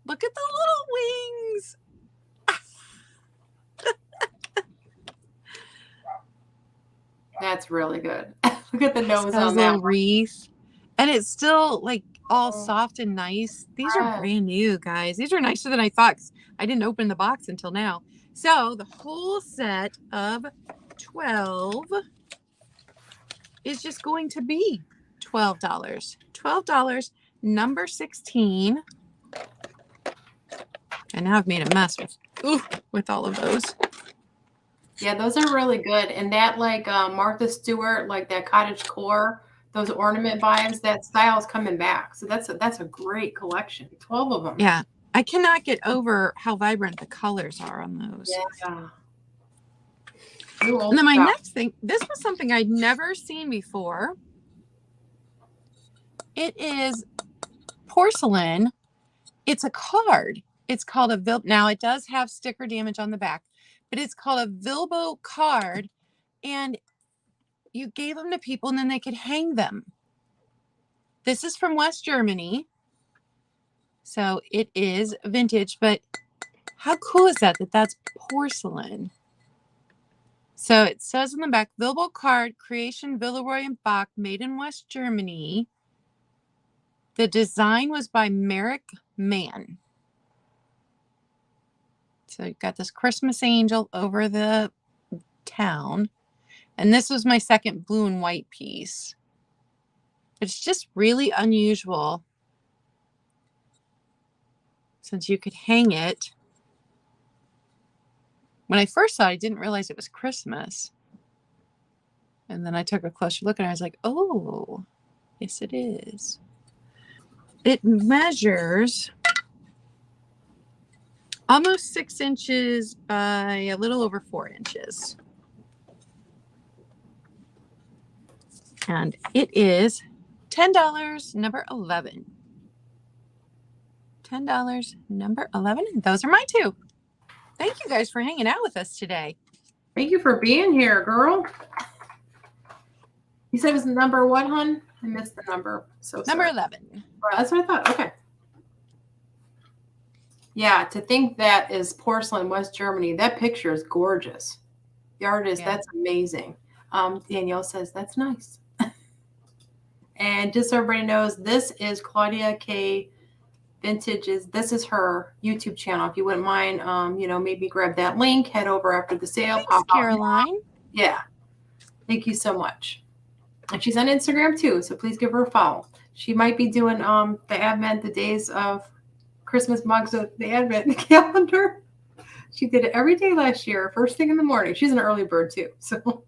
Look at the little wings. That's really good. Look at the nose Those on little that wreath. And it's still like all soft and nice. These are brand new, guys. These are nicer than I thought. I didn't open the box until now. So the whole set of 12 is just going to be $12. $12, number 16. And now I've made a mess with all of those. Yeah, those are really good. And that like Martha Stewart, like that cottagecore, those ornament vibes, that style is coming back. So that's a great collection. 12 of them. Yeah. I cannot get over how vibrant the colors are on those. Yeah. And then my next thing, this was something I'd never seen before. It is porcelain. It's a card. It's called a now it does have sticker damage on the back, but it's called a Bilbo card. And you gave them to people and then they could hang them. This is from West Germany. So it is vintage, but how cool is that that's porcelain? So it says on the back, Bilbo card, creation Villeroy and Bach, made in West Germany. The design was by Merrick Mann. So you've got this Christmas angel over the town. And this was my second blue and white piece. It's just really unusual since you could hang it. When I first saw it, I didn't realize it was Christmas. And then I took a closer look and I was like, oh, yes, it is. It measures almost 6 inches by a little over 4 inches. And it is $10, number 11. $10, number 11. And those are my 2. Thank you guys for hanging out with us today. Thank you for being here, girl. You said it was number what, hon? I missed the number. So number sorry. 11. Well, that's what I thought. Okay. Yeah, to think that is porcelain, West Germany. That picture is gorgeous. The artist, that's amazing. Danielle says that's nice. And just so everybody knows, this is Claudia Caye Vintages. This is her YouTube channel. If you wouldn't mind, maybe grab that link, head over after the sale. Thanks, Caroline. Yeah. Thank you so much. And she's on Instagram too, so please give her a follow. She might be doing the Advent, the days of Christmas mugs of the Advent calendar. She did it every day last year, first thing in the morning. She's an early bird too. So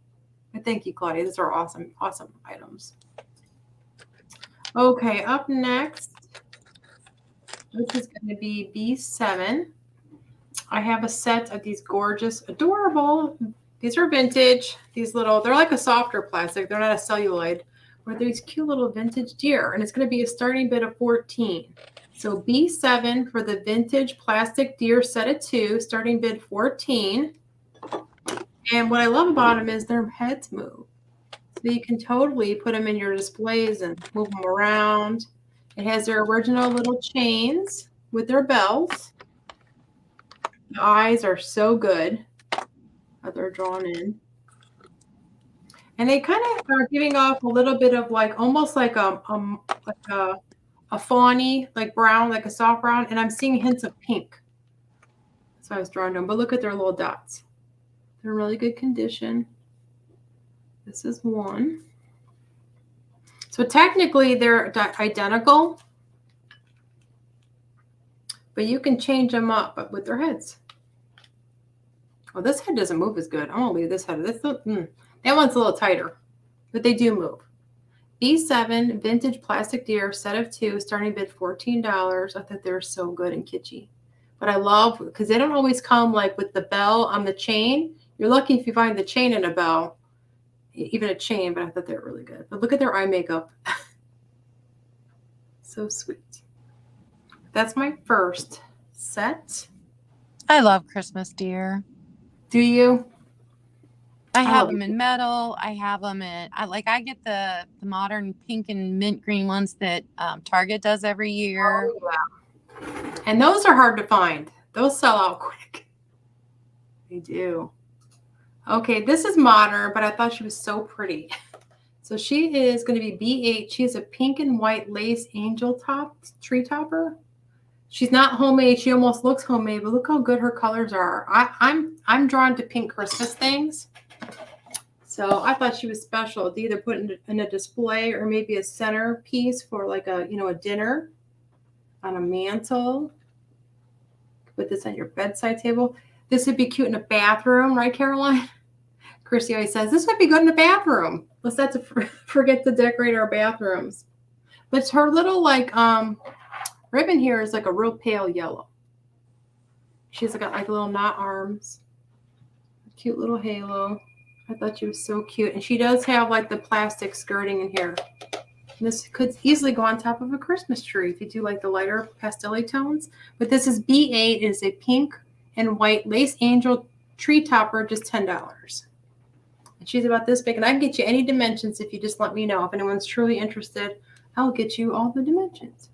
thank you, Claudia. These are awesome, awesome items. Okay, up next, this is going to be B7. I have a set of these gorgeous, adorable, these are vintage, these little, they're like a softer plastic. They're not a celluloid. But these cute little vintage deer. And it's going to be a starting bid of 14. So B7 for the vintage plastic deer set of 2, starting bid 14. And what I love about them is their heads move. So you can totally put them in your displays and move them around. It has their original little chains with their bells. The eyes are so good. They're drawn in. And they kind of are giving off a little bit of like almost like a fawny, like brown, like a soft brown, and I'm seeing hints of pink. So I was drawn to them. But look at their little dots. They're in really good condition. This is one. So technically they're identical, but you can change them up with their heads. Oh, this head doesn't move as good. I'm gonna leave this head. That one's a little tighter, but they do move. B7 vintage plastic deer, set of 2, starting bid $14. I thought they were so good and kitschy. But I love, because they don't always come like with the bell on the chain. You're lucky if you find the chain and a bell, even a chain, but I thought they were really good. But look at their eye makeup. So sweet. That's my first set. I love Christmas deer. Do you? I have them in metal. I have them in, I get the modern pink and mint green ones that Target does every year. Oh, yeah. And those are hard to find. Those sell out quick. They do. Okay, this is modern, but I thought she was so pretty. So she is going to be B8. She has a pink and white lace angel top, tree topper. She's not homemade. She almost looks homemade, but look how good her colors are. I'm drawn to pink Christmas things. So I thought she was special to either put in a display or maybe a centerpiece for like a dinner on a mantle. Put this on your bedside table. This would be cute in a bathroom, right, Caroline? Chrissy always says, this would be good in a bathroom. Let's not forget to decorate our bathrooms. But her little ribbon here is like a real pale yellow. She's got like little knot arms. Cute little halo. I thought she was so cute. And she does have like the plastic skirting in here. And this could easily go on top of a Christmas tree if you do like the lighter pastel tones. But this is B8. It is a pink and white lace angel tree topper, just $10. And she's about this big. And I can get you any dimensions if you just let me know. If anyone's truly interested, I'll get you all the dimensions.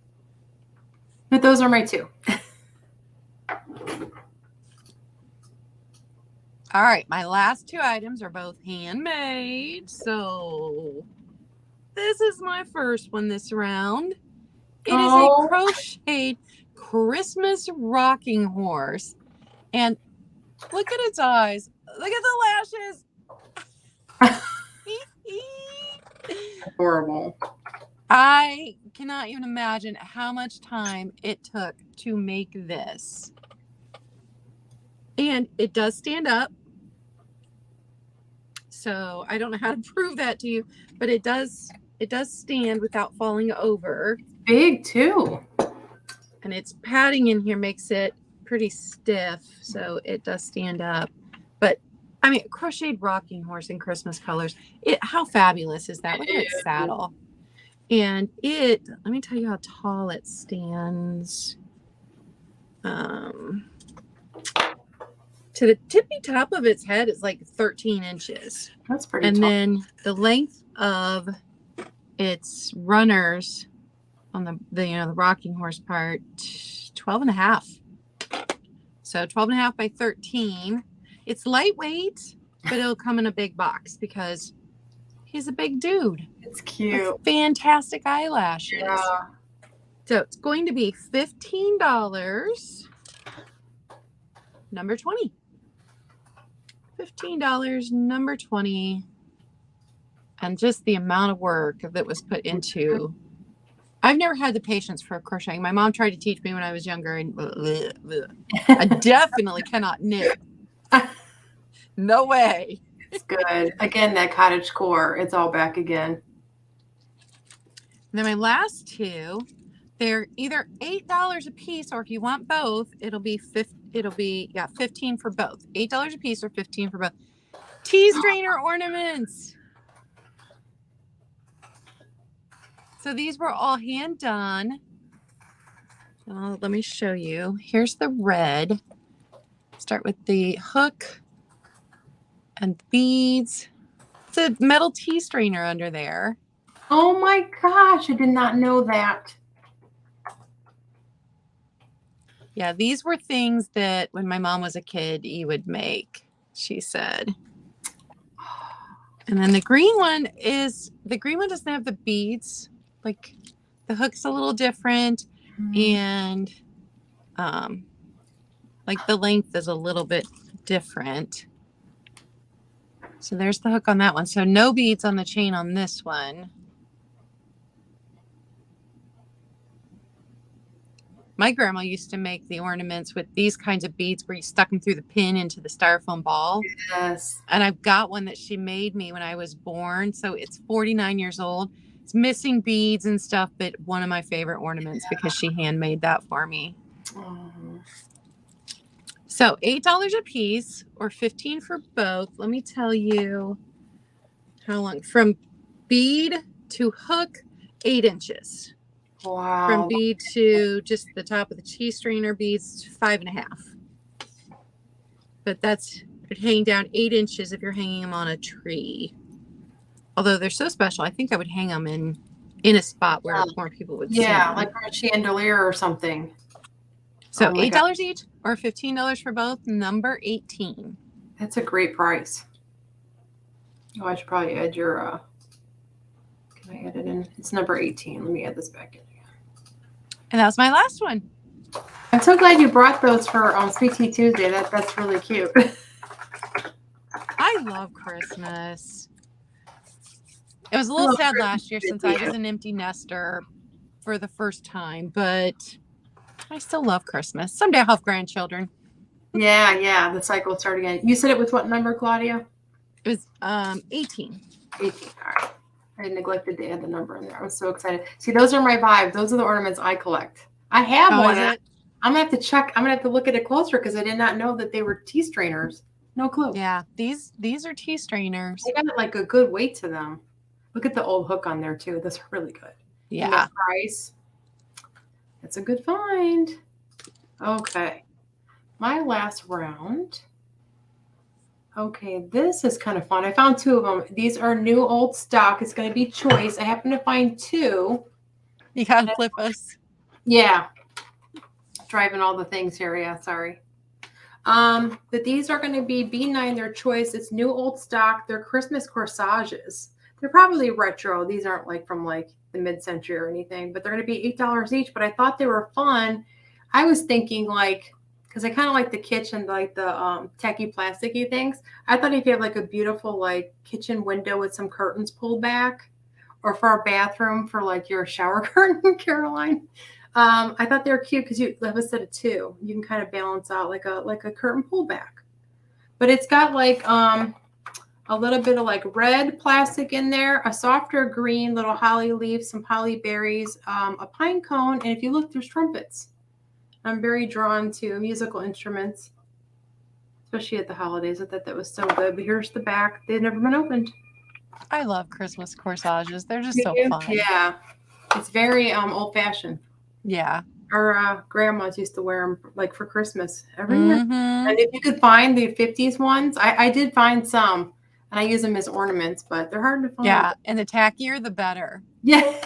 But those are my two. All right, my last two items are both handmade. So this is my first one this round. It is a crocheted Christmas rocking horse. And look at its eyes. Look at the lashes. Horrible. I cannot even imagine how much time it took to make this. And it does stand up. So I don't know how to prove that to you, but it does stand without falling over. Big too. And its padding in here makes it pretty stiff, so it does stand up. But I mean, crocheted rocking horse in Christmas colors. How fabulous is that? Look at its saddle. And let me tell you how tall it stands. To the tippy top of its head is like 13 inches. That's pretty tall. And then the length of its runners on the rocking horse part, 12 and a half. So 12 and a half by 13. It's lightweight, but it'll come in a big box because he's a big dude. It's cute. With fantastic eyelashes. Yeah. So it's going to be $15. Number 20. $15, number 20. And just the amount of work that was put into. I've never had the patience for crocheting. My mom tried to teach me when I was younger, and I definitely cannot knit. No way. It's good. Again, that cottage core, it's all back again. And then my last two, they're either $8 a piece, or if you want both, it'll be 15 for both. $8 a piece or 15 for both. Tea strainer ornaments. So these were all hand done. Let me show you. Here's the red. Start with the hook and beads. It's a metal tea strainer under there. Oh my gosh, I did not know that. Yeah, these were things that when my mom was a kid, you would make, she said. And then the green one doesn't have the beads. Like the hook's a little different, and like the length is a little bit different. So there's the hook on that one. So no beads on the chain on this one. My grandma used to make the ornaments with these kinds of beads where you stuck them through the pin into the styrofoam ball. Yes. And I've got one that she made me when I was born. So it's 49 years old. It's missing beads and stuff, but one of my favorite ornaments because she handmade that for me. Oh. So $8 a piece or $15 for both. Let me tell you how long. From bead to hook, 8 inches. Wow. From bead to just the top of the cheese strainer beads, 5.5. But that's hanging down 8 inches if you're hanging them on a tree. Although they're so special, I think I would hang them in a spot where more people would see them. Like from a chandelier or something. So $8 each or $15 for both, number 18. That's a great price. Oh, I should probably add your, can I add it in? It's number 18. Let me add this back in. And that was my last one. I'm so glad you brought those for Sweet Tea Tuesday. That's really cute. I love Christmas. It was a little sad last year since I was an empty nester for the first time, but I still love Christmas. Someday I'll have grandchildren. Yeah. The cycle started again. You said it was what number, Claudia? It was 18. 18. All right. I neglected to add the number in there. I was so excited. See, those are my vibe. Those are the ornaments I collect. I have one. I'm gonna have to check. I'm gonna have to look at it closer because I did not know that they were tea strainers. No clue. Yeah, these are tea strainers. They got like a good weight to them. Look at the old hook on there too. Those are really good. Yeah. And the price. That's a good find. Okay. My last round. Okay, this is kind of fun. I found 2 of them. These are new old stock. It's going to be choice. I happen to find 2. You got to flip us. Yeah. Driving all the things here. Yeah, sorry. But these are going to be B9, their choice. It's new old stock. They're Christmas corsages. They're probably retro. These aren't like from like the mid-century or anything, but they're going to be $8 each. But I thought they were fun. I was thinking like, because I kind of like the kitchen, like the tacky plasticky things. I thought if you have like a beautiful like kitchen window with some curtains pulled back, or for our bathroom for like your shower curtain, Caroline. I thought they were cute because you have a set of 2. You can kind of balance out like a curtain pullback. But it's got like a little bit of like red plastic in there, a softer green little holly leaf, some holly berries, a pine cone, and if you look, there's trumpets. I'm very drawn to musical instruments, especially at the holidays. I thought that was so good. But here's the back. They've never been opened. I love Christmas corsages. They're just so fun. Yeah. It's very old-fashioned. Yeah. Our grandmas used to wear them like for Christmas every year. And if you could find the 50s ones, I did find some. And I use them as ornaments, but they're hard to find. Yeah. And the tackier, the better. Yeah.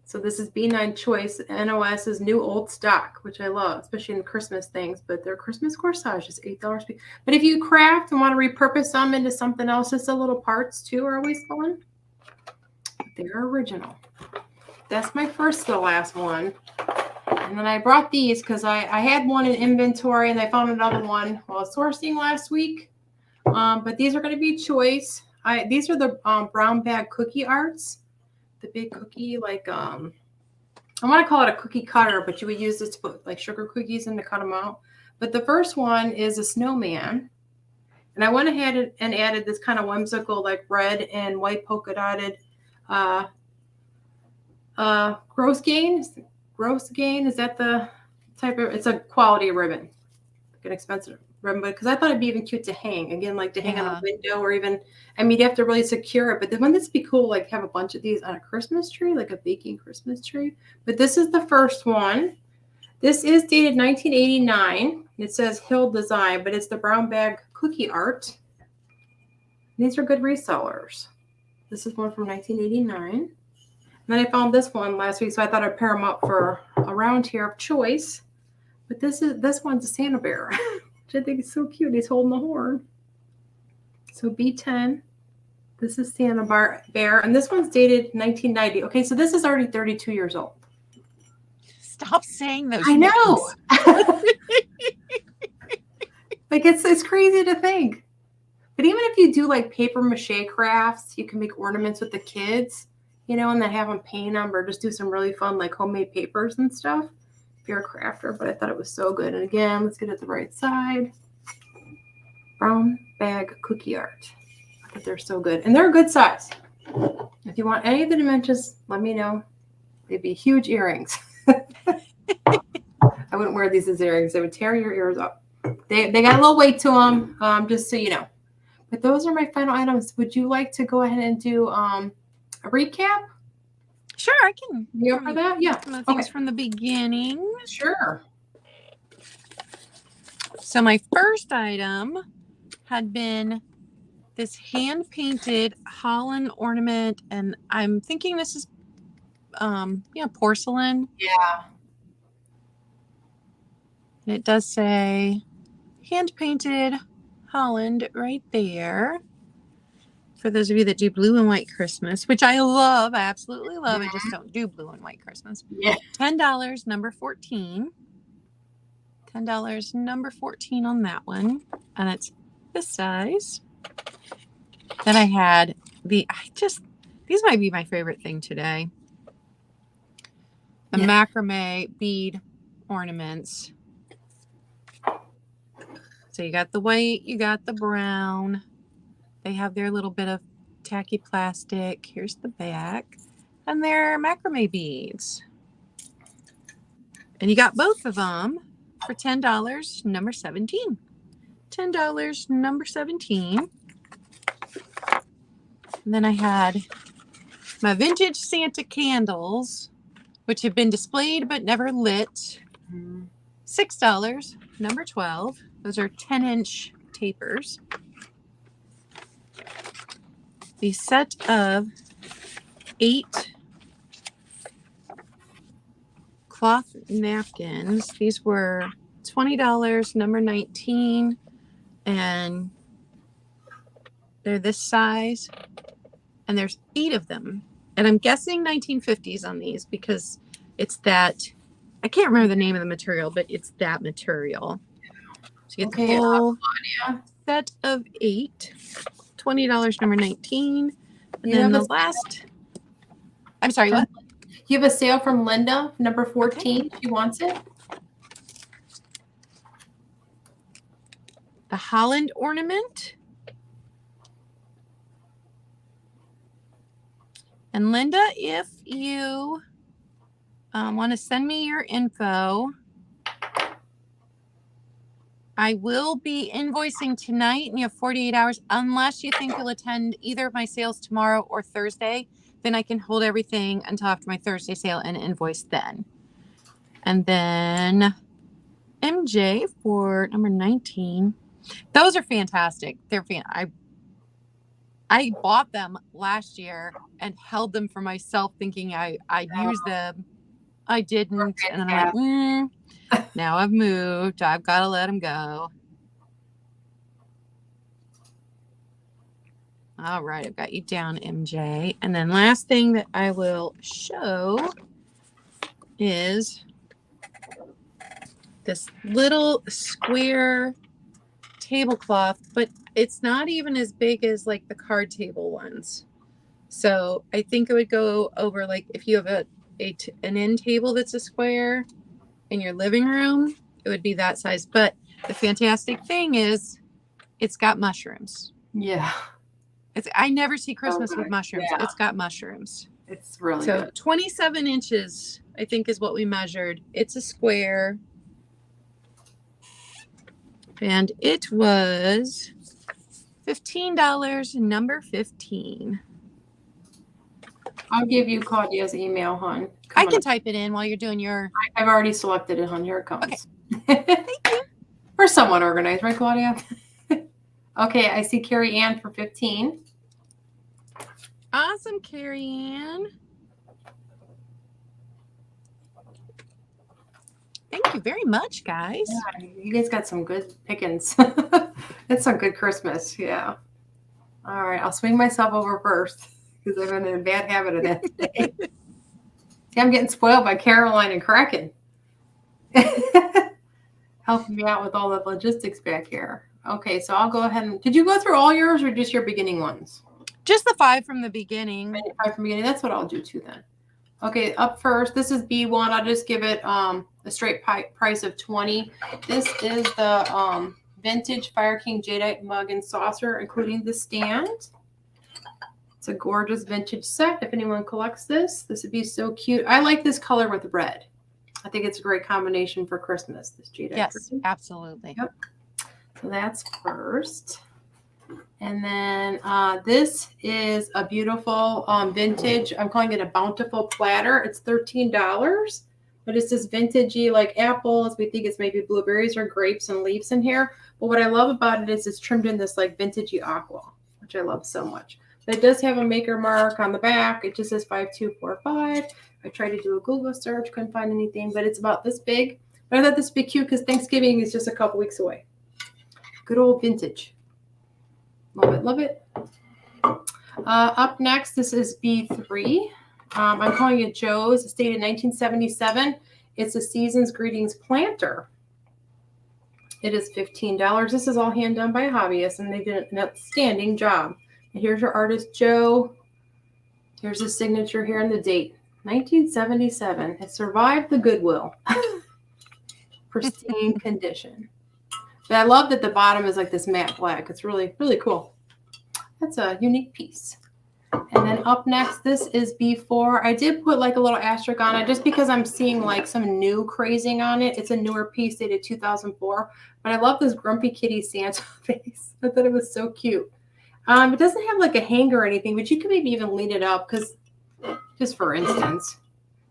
So this is B9 Choice. NOS is new old stock, which I love, especially in the Christmas things. But their Christmas corsage is $8. But if you craft and want to repurpose them into something else, just the little parts too are always fun. They're original. That's my first to the last one. And then I brought these because I had one in inventory and I found another one while sourcing last week. But these are going to be choice. These are the brown bag cookie arts. The big cookie, like I want to call it a cookie cutter, but you would use this to put like sugar cookies in to cut them out. But the first one is a snowman. And I went ahead and added this kind of whimsical, like red and white polka dotted gross gain. Is that the type of, it's a quality ribbon, like an expensive ribbon, because I thought it'd be even cute to hang again, like to hang on a window, or even, I mean, you have to really secure it, but then wouldn't this be cool, like have a bunch of these on a Christmas tree, like a baking Christmas tree? But this is the first one. This is dated 1989. It says Hill Design, but it's the brown bag cookie art. These are good resellers. This is one from 1989. And then I found this one last week, so I thought I'd pair them up for a round here of choice. But this one's a Santa bear, which I think is so cute. He's holding the horn. So B10. This is Santa Bear, and this one's dated 1990. Okay, so this is already 32 years old. Stop saying those I know. things. Like it's crazy to think. But even if you do like paper mache crafts, you can make ornaments with the kids, and then have them paint them or just do some really fun like homemade papers and stuff. If you're a crafter, but I thought it was so good. And again, let's get it the right side. Brown bag cookie art. But they're so good, and they're a good size. If you want any of the dimensions, let me know. They'd be huge earrings. I wouldn't wear these as earrings. They would tear your ears up. They got a little weight to them, just so you know. But those are my final items. Would you like to go ahead and do a recap? Sure, I can. You up for that? Yeah. Some of the things from the beginning. Sure. So my first item had been this hand-painted Holland ornament, and I'm thinking this is porcelain. Yeah. And it does say hand-painted Holland right there. For those of you that do blue and white Christmas, which I love, I absolutely love. I just don't do blue and white Christmas. Yeah. $10, number 14. $10, number 14 on that one. And it's this size. Then I had these might be my favorite thing today. The macrame bead ornaments. So you got the white, you got the brown. They have their little bit of tacky plastic. Here's the back. And they're macrame beads. And you got both of them for $10, number 17. $10, number 17. And then I had my vintage Santa candles, which have been displayed but never lit. $6, number 12. Those are 10-inch tapers. The set of 8 cloth napkins. These were $20, number 19, and they're this size, and there's 8 of them. And I'm guessing 1950s on these because it's that, I can't remember the name of the material, but it's that material. So you get the whole set of 8. $20, number 19. And then the last, I'm sorry, what? You have a sale from Linda, number 14. Okay. She wants it. The Holland ornament. And Linda, if you want to send me your info, I will be invoicing tonight, and you have 48 hours. Unless you think you'll attend either of my sales tomorrow or Thursday, then I can hold everything until after my Thursday sale and invoice then. And then MJ for number 19. Those are fantastic. They're I bought them last year and held them for myself, thinking I'd use them. I didn't, and then I'm like, now I've moved. I've got to let them go. All right, I've got you down, MJ. And then last thing that I will show is this little square tablecloth, but it's not even as big as like the card table ones. So I think it would go over, like if you have an end table that's a square in your living room, it would be that size. But the fantastic thing is it's got mushrooms. Yeah. I never see Christmas with mushrooms. Yeah. It's got mushrooms. It's really so good. 27 inches, I think, is what we measured. It's a square. And it was $15, number 15. I'll give you Claudia's email, hon. I can type it in while you're doing your... I've already selected it, hon. Here it comes. Okay. Thank you. We're somewhat organized, right, Claudia? Okay, I see Carrie Ann for 15. Awesome, Carrie Ann. Thank you very much, guys. Yeah, you guys got some good pickings. It's a good Christmas, yeah. All right, I'll swing myself over first because I've been in a bad habit of that today. See, I'm getting spoiled by Caroline and Kraken. Helping me out with all the logistics back here. Okay, so I'll go ahead and. Did you go through all yours or just your beginning ones? Just the 5 from the beginning. 5 from the beginning. That's what I'll do too then. Okay, up first, this is B1. I'll just give it a straight price of $20. This is the vintage Fire King Jadeite mug and saucer, including the stand. It's a gorgeous vintage set. If anyone collects this would be so cute. I like this color with red. I think it's a great combination for Christmas, this Jadeite. Yes, absolutely. Yep. So that's first. And then this is a beautiful vintage. I'm calling it a bountiful platter. It's $13, but it's this vintagey like apples. We think it's maybe blueberries or grapes and leaves in here. But what I love about it is it's trimmed in this like vintagey aqua, which I love so much. But it does have a maker mark on the back. It just says 5245. I tried to do a Google search, couldn't find anything, but it's about this big. But I thought this would be cute because Thanksgiving is just a couple weeks away. Good old vintage. Love it, love it. Up next, this is B3. I'm calling it Joe's. It's dated 1977. It's a Season's Greetings planter. It is $15. This is all hand done by a hobbyist, and they did an outstanding job. And here's your artist, Joe. Here's his signature here and the date, 1977. It survived the Goodwill. Pristine condition. But I love that the bottom is like this matte black. It's really, really cool. That's a unique piece. And then up next, this is B4. I did put like a little asterisk on it just because I'm seeing like some new crazing on it. It's a newer piece dated 2004. But I love this Grumpy Kitty Santa face. I thought it was so cute. It doesn't have like a hanger or anything, but you can maybe even lean it up because, just for instance,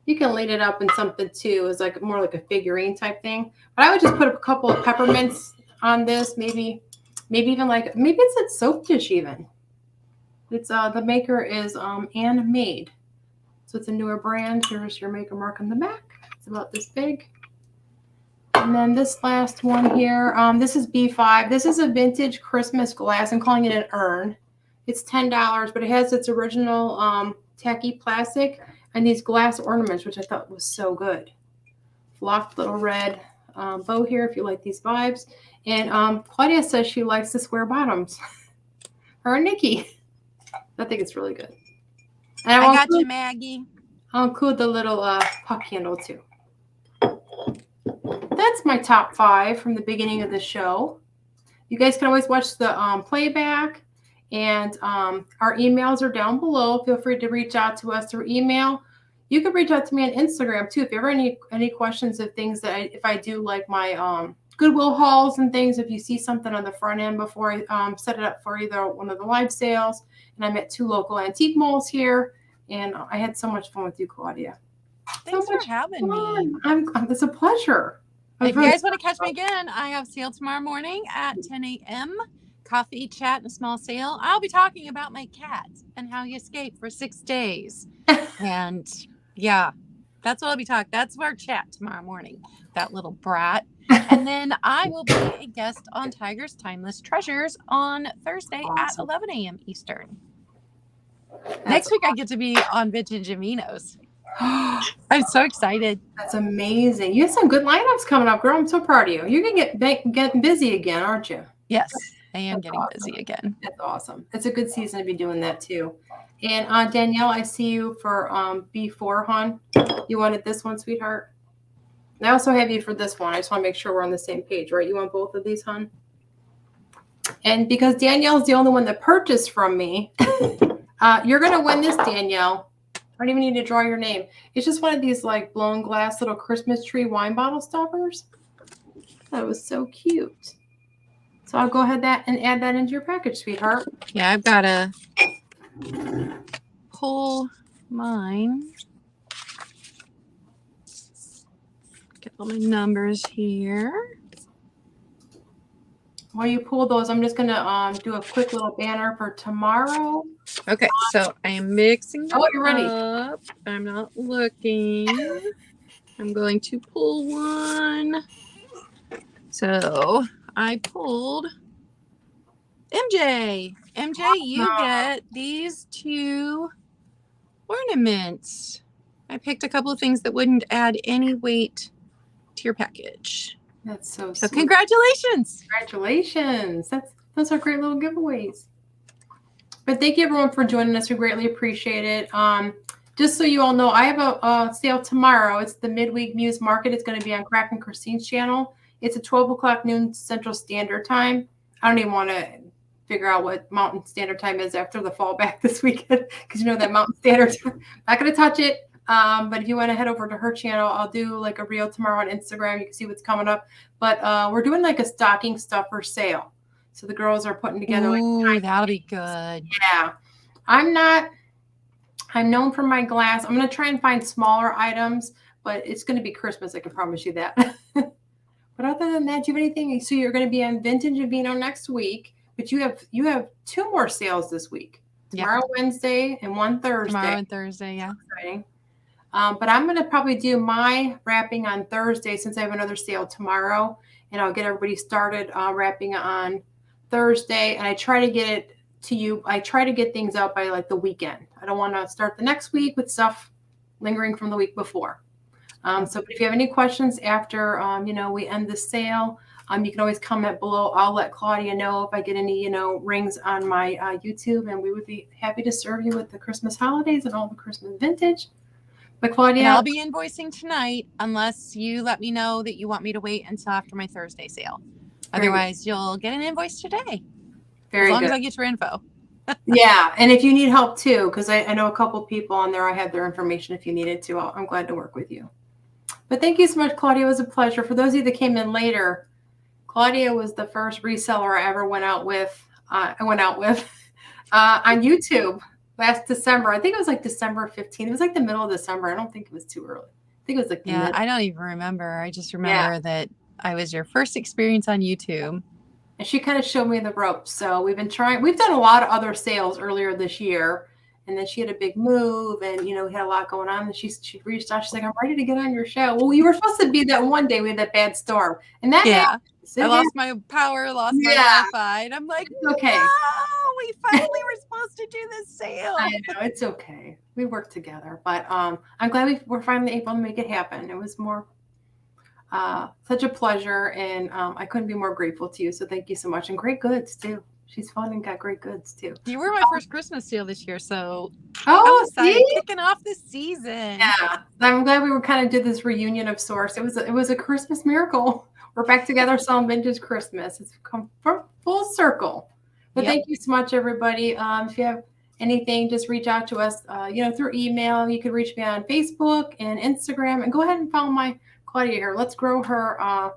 you can lean it up in something too. It's like more like a figurine type thing. But I would just put a couple of peppermints on this, maybe even like, maybe it's a soap dish even. It's the maker is Ann Made. So it's a newer brand. Here's your maker mark on the back. It's about this big. And then this last one here, this is B5. This is a vintage Christmas glass. I'm calling it an urn. It's $10, but it has its original tacky plastic and these glass ornaments, which I thought was so good. Flocked little red bow here if you like these vibes. And Claudia says she likes the square bottoms. Her and Nikki. I think it's really good. And I got you, Maggie. I'll include the little puck handle too. That's my top 5 from the beginning of the show. You guys can always watch the playback, and our emails are down below. Feel free to reach out to us through email. You can reach out to me on Instagram too if you ever any questions of things that if I do like my Goodwill hauls and things. If you see something on the front end before I set it up for either one of the live sales. And I'm at 2 local antique malls here, and I had so much fun with you, Claudia. Thanks for having me. It's a pleasure. If you guys want to catch me again, I have sale tomorrow morning at 10 a.m. Coffee, chat, and a small sale. I'll be talking about my cat and how he escaped for 6 days. And yeah, that's what I'll be talking. That's our chat tomorrow morning. That little brat. And then I will be a guest on Tiger's Timeless Treasures on Thursday at 11 a.m. Eastern. Next week, I get to be on Vintage Aminos. I'm so excited. That's amazing. You have some good lineups coming up, girl. I'm so proud of you. You're going to get busy again, aren't you? Yes, I am getting busy again. That's awesome. It's a good season to be doing that too. And Danielle, I see you for B4, hon. You wanted this one, sweetheart? I also have you for this one. I just want to make sure we're on the same page, right? You want both of these, hon? And because Danielle's the only one that purchased from me, you're going to win this, Danielle. I don't even need to draw your name. It's just one of these like blown glass little Christmas tree wine bottle stoppers. That was so cute. So I'll go ahead and add that into your package, sweetheart. Yeah, I've got to pull mine. Get all my numbers here. While you pull those, I'm just going to do a quick little banner for tomorrow. Okay, so I am mixing them you're ready. up. I'm not looking. I'm going to pull one. So I pulled MJ. MJ, you get these 2 ornaments. I picked a couple of things that wouldn't add any weight to your package. That's so So sweet. congratulations. Congratulations. Those are great little giveaways. But thank you everyone for joining us. We greatly appreciate it. Just so you all know, I have a sale tomorrow. It's the Midweek Muse Market. It's going to be on Crack and Christine's channel. It's at 12 o'clock noon Central Standard Time. I don't even want to figure out what Mountain Standard Time is after the fall back this weekend, because you know that Mountain Standard Time. Not going to touch it. But if you want to head over to her channel, I'll do like a reel tomorrow on Instagram. You can see what's coming up. But we're doing like a stocking stuffer sale. So the girls are putting together. Ooh, that'll be good. Yeah. I'm known for my glass. I'm going to try and find smaller items, but it's going to be Christmas. I can promise you that. But other than that, do you have anything? So you're going to be on Vintage and Vino next week, but you have 2 more sales this week. Tomorrow, Wednesday, and one Thursday. Tomorrow and Thursday, yeah. Exciting. But I'm going to probably do my wrapping on Thursday since I have another sale tomorrow, and I'll get everybody started wrapping on Thursday. And I try to get it to you. I try to get things out by like the weekend. I don't want to start the next week with stuff lingering from the week before. So if you have any questions after, we end the sale, you can always comment below. I'll let Claudia know if I get any, rings on my YouTube, and we would be happy to serve you with the Christmas holidays and all the Christmas vintage. But Claudia, and I'll be invoicing tonight unless you let me know that you want me to wait until after my Thursday sale. Otherwise, you'll get an invoice today. As long as I get your info. Yeah, and if you need help too, because I know a couple people on there, I have their information if you needed to. I'm glad to work with you. But thank you so much, Claudia. It was a pleasure. For those of you that came in later, Claudia was the first reseller I ever went out with on YouTube last December. I think it was like December 15th. It was like the middle of December. I don't think it was too early. I think it was like I don't even remember. I just remember that I was your first experience on YouTube. And she kind of showed me the ropes. So we've done a lot of other sales earlier this year. And then she had a big move and, we had a lot going on. And she reached out. She's like, I'm ready to get on your show. Well, you were supposed to be that one day. We had that bad storm. And that happened. I lost my power, lost my Wi-Fi. And I'm like, okay. No, we finally were supposed to do this sale. I know, it's okay. We worked together. But I'm glad we're finally able to make it happen. It was such a pleasure. And I couldn't be more grateful to you. So thank you so much. And great goods, too. She's fun and got great goods too. You were my first Christmas sale this year, so I'm excited. Kicking off the season. Yeah, I'm glad we kind of did this reunion of sorts. It was a Christmas miracle. We're back together selling vintage Christmas. It's come from full circle. But thank you so much, everybody. If you have anything, just reach out to us. Through email. You can reach me on Facebook and Instagram, and go ahead and follow my Claudia here. Let's grow her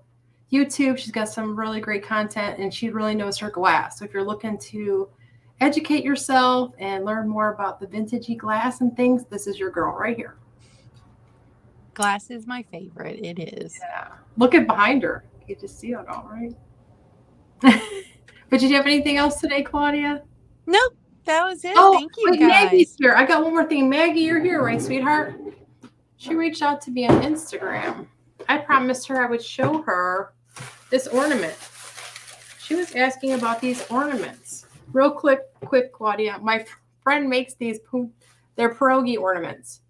YouTube. She's got some really great content, and she really knows her glass. So if you're looking to educate yourself and learn more about the vintagey glass and things, this is your girl right here. Glass is my favorite. It is. Yeah. Look at behind her. You can just see it all, right? But did you have anything else today, Claudia? Nope. That was it. Thank you, guys. Maggie's here. I got one more thing. Maggie, you're here, right, sweetheart? She reached out to me on Instagram. I promised her I would show her this ornament. She was asking about these ornaments. Real quick, Claudia. My friend makes these. They're pierogi ornaments.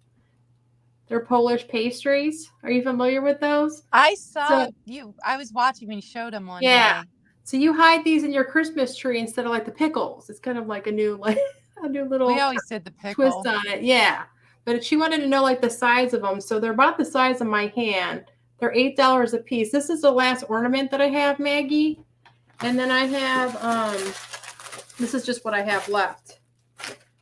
They're Polish pastries. Are you familiar with those? I saw you. I was watching when you showed them one day. So you hide these in your Christmas tree instead of like the pickles. It's kind of like a new little. We always did the pickle twist on it. Yeah, but she wanted to know like the size of them. So they're about the size of my hand. They're $8 a piece. This is the last ornament that I have, Maggie. And then I have, this is just what I have left.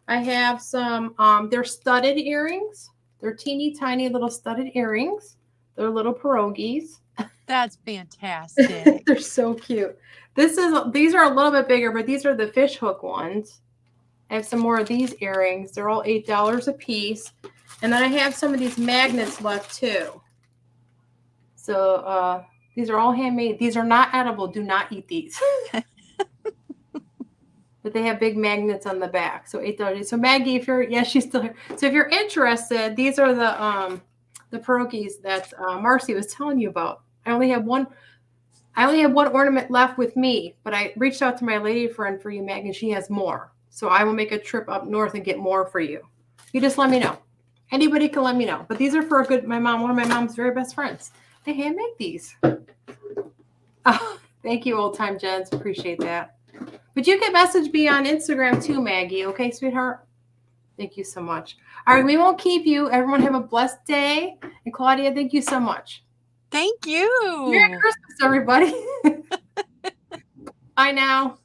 I have some, they're studded earrings. They're teeny tiny little studded earrings. They're little pierogies. That's fantastic. They're so cute. These are a little bit bigger, but these are the fish hook ones. I have some more of these earrings. They're all $8 a piece. And then I have some of these magnets left too. So these are all handmade. These are not edible. Do not eat these. But they have big magnets on the back. So $8. So Maggie, she's still here. So if you're interested, these are the pierogies that Marcy was telling you about. I only have one. I only have one ornament left with me, but I reached out to my lady friend for you, Meg, and she has more. So I will make a trip up north and get more for you. You just let me know. Anybody can let me know. But these are for one of my mom's very best friends. They hand make these. Oh, thank you, old time Jens. Appreciate that. But you can message me on Instagram too, Maggie. Okay, sweetheart? Thank you so much. All right, we won't keep you. Everyone have a blessed day. And Claudia, thank you so much. Thank you. Merry Christmas, everybody. Bye now.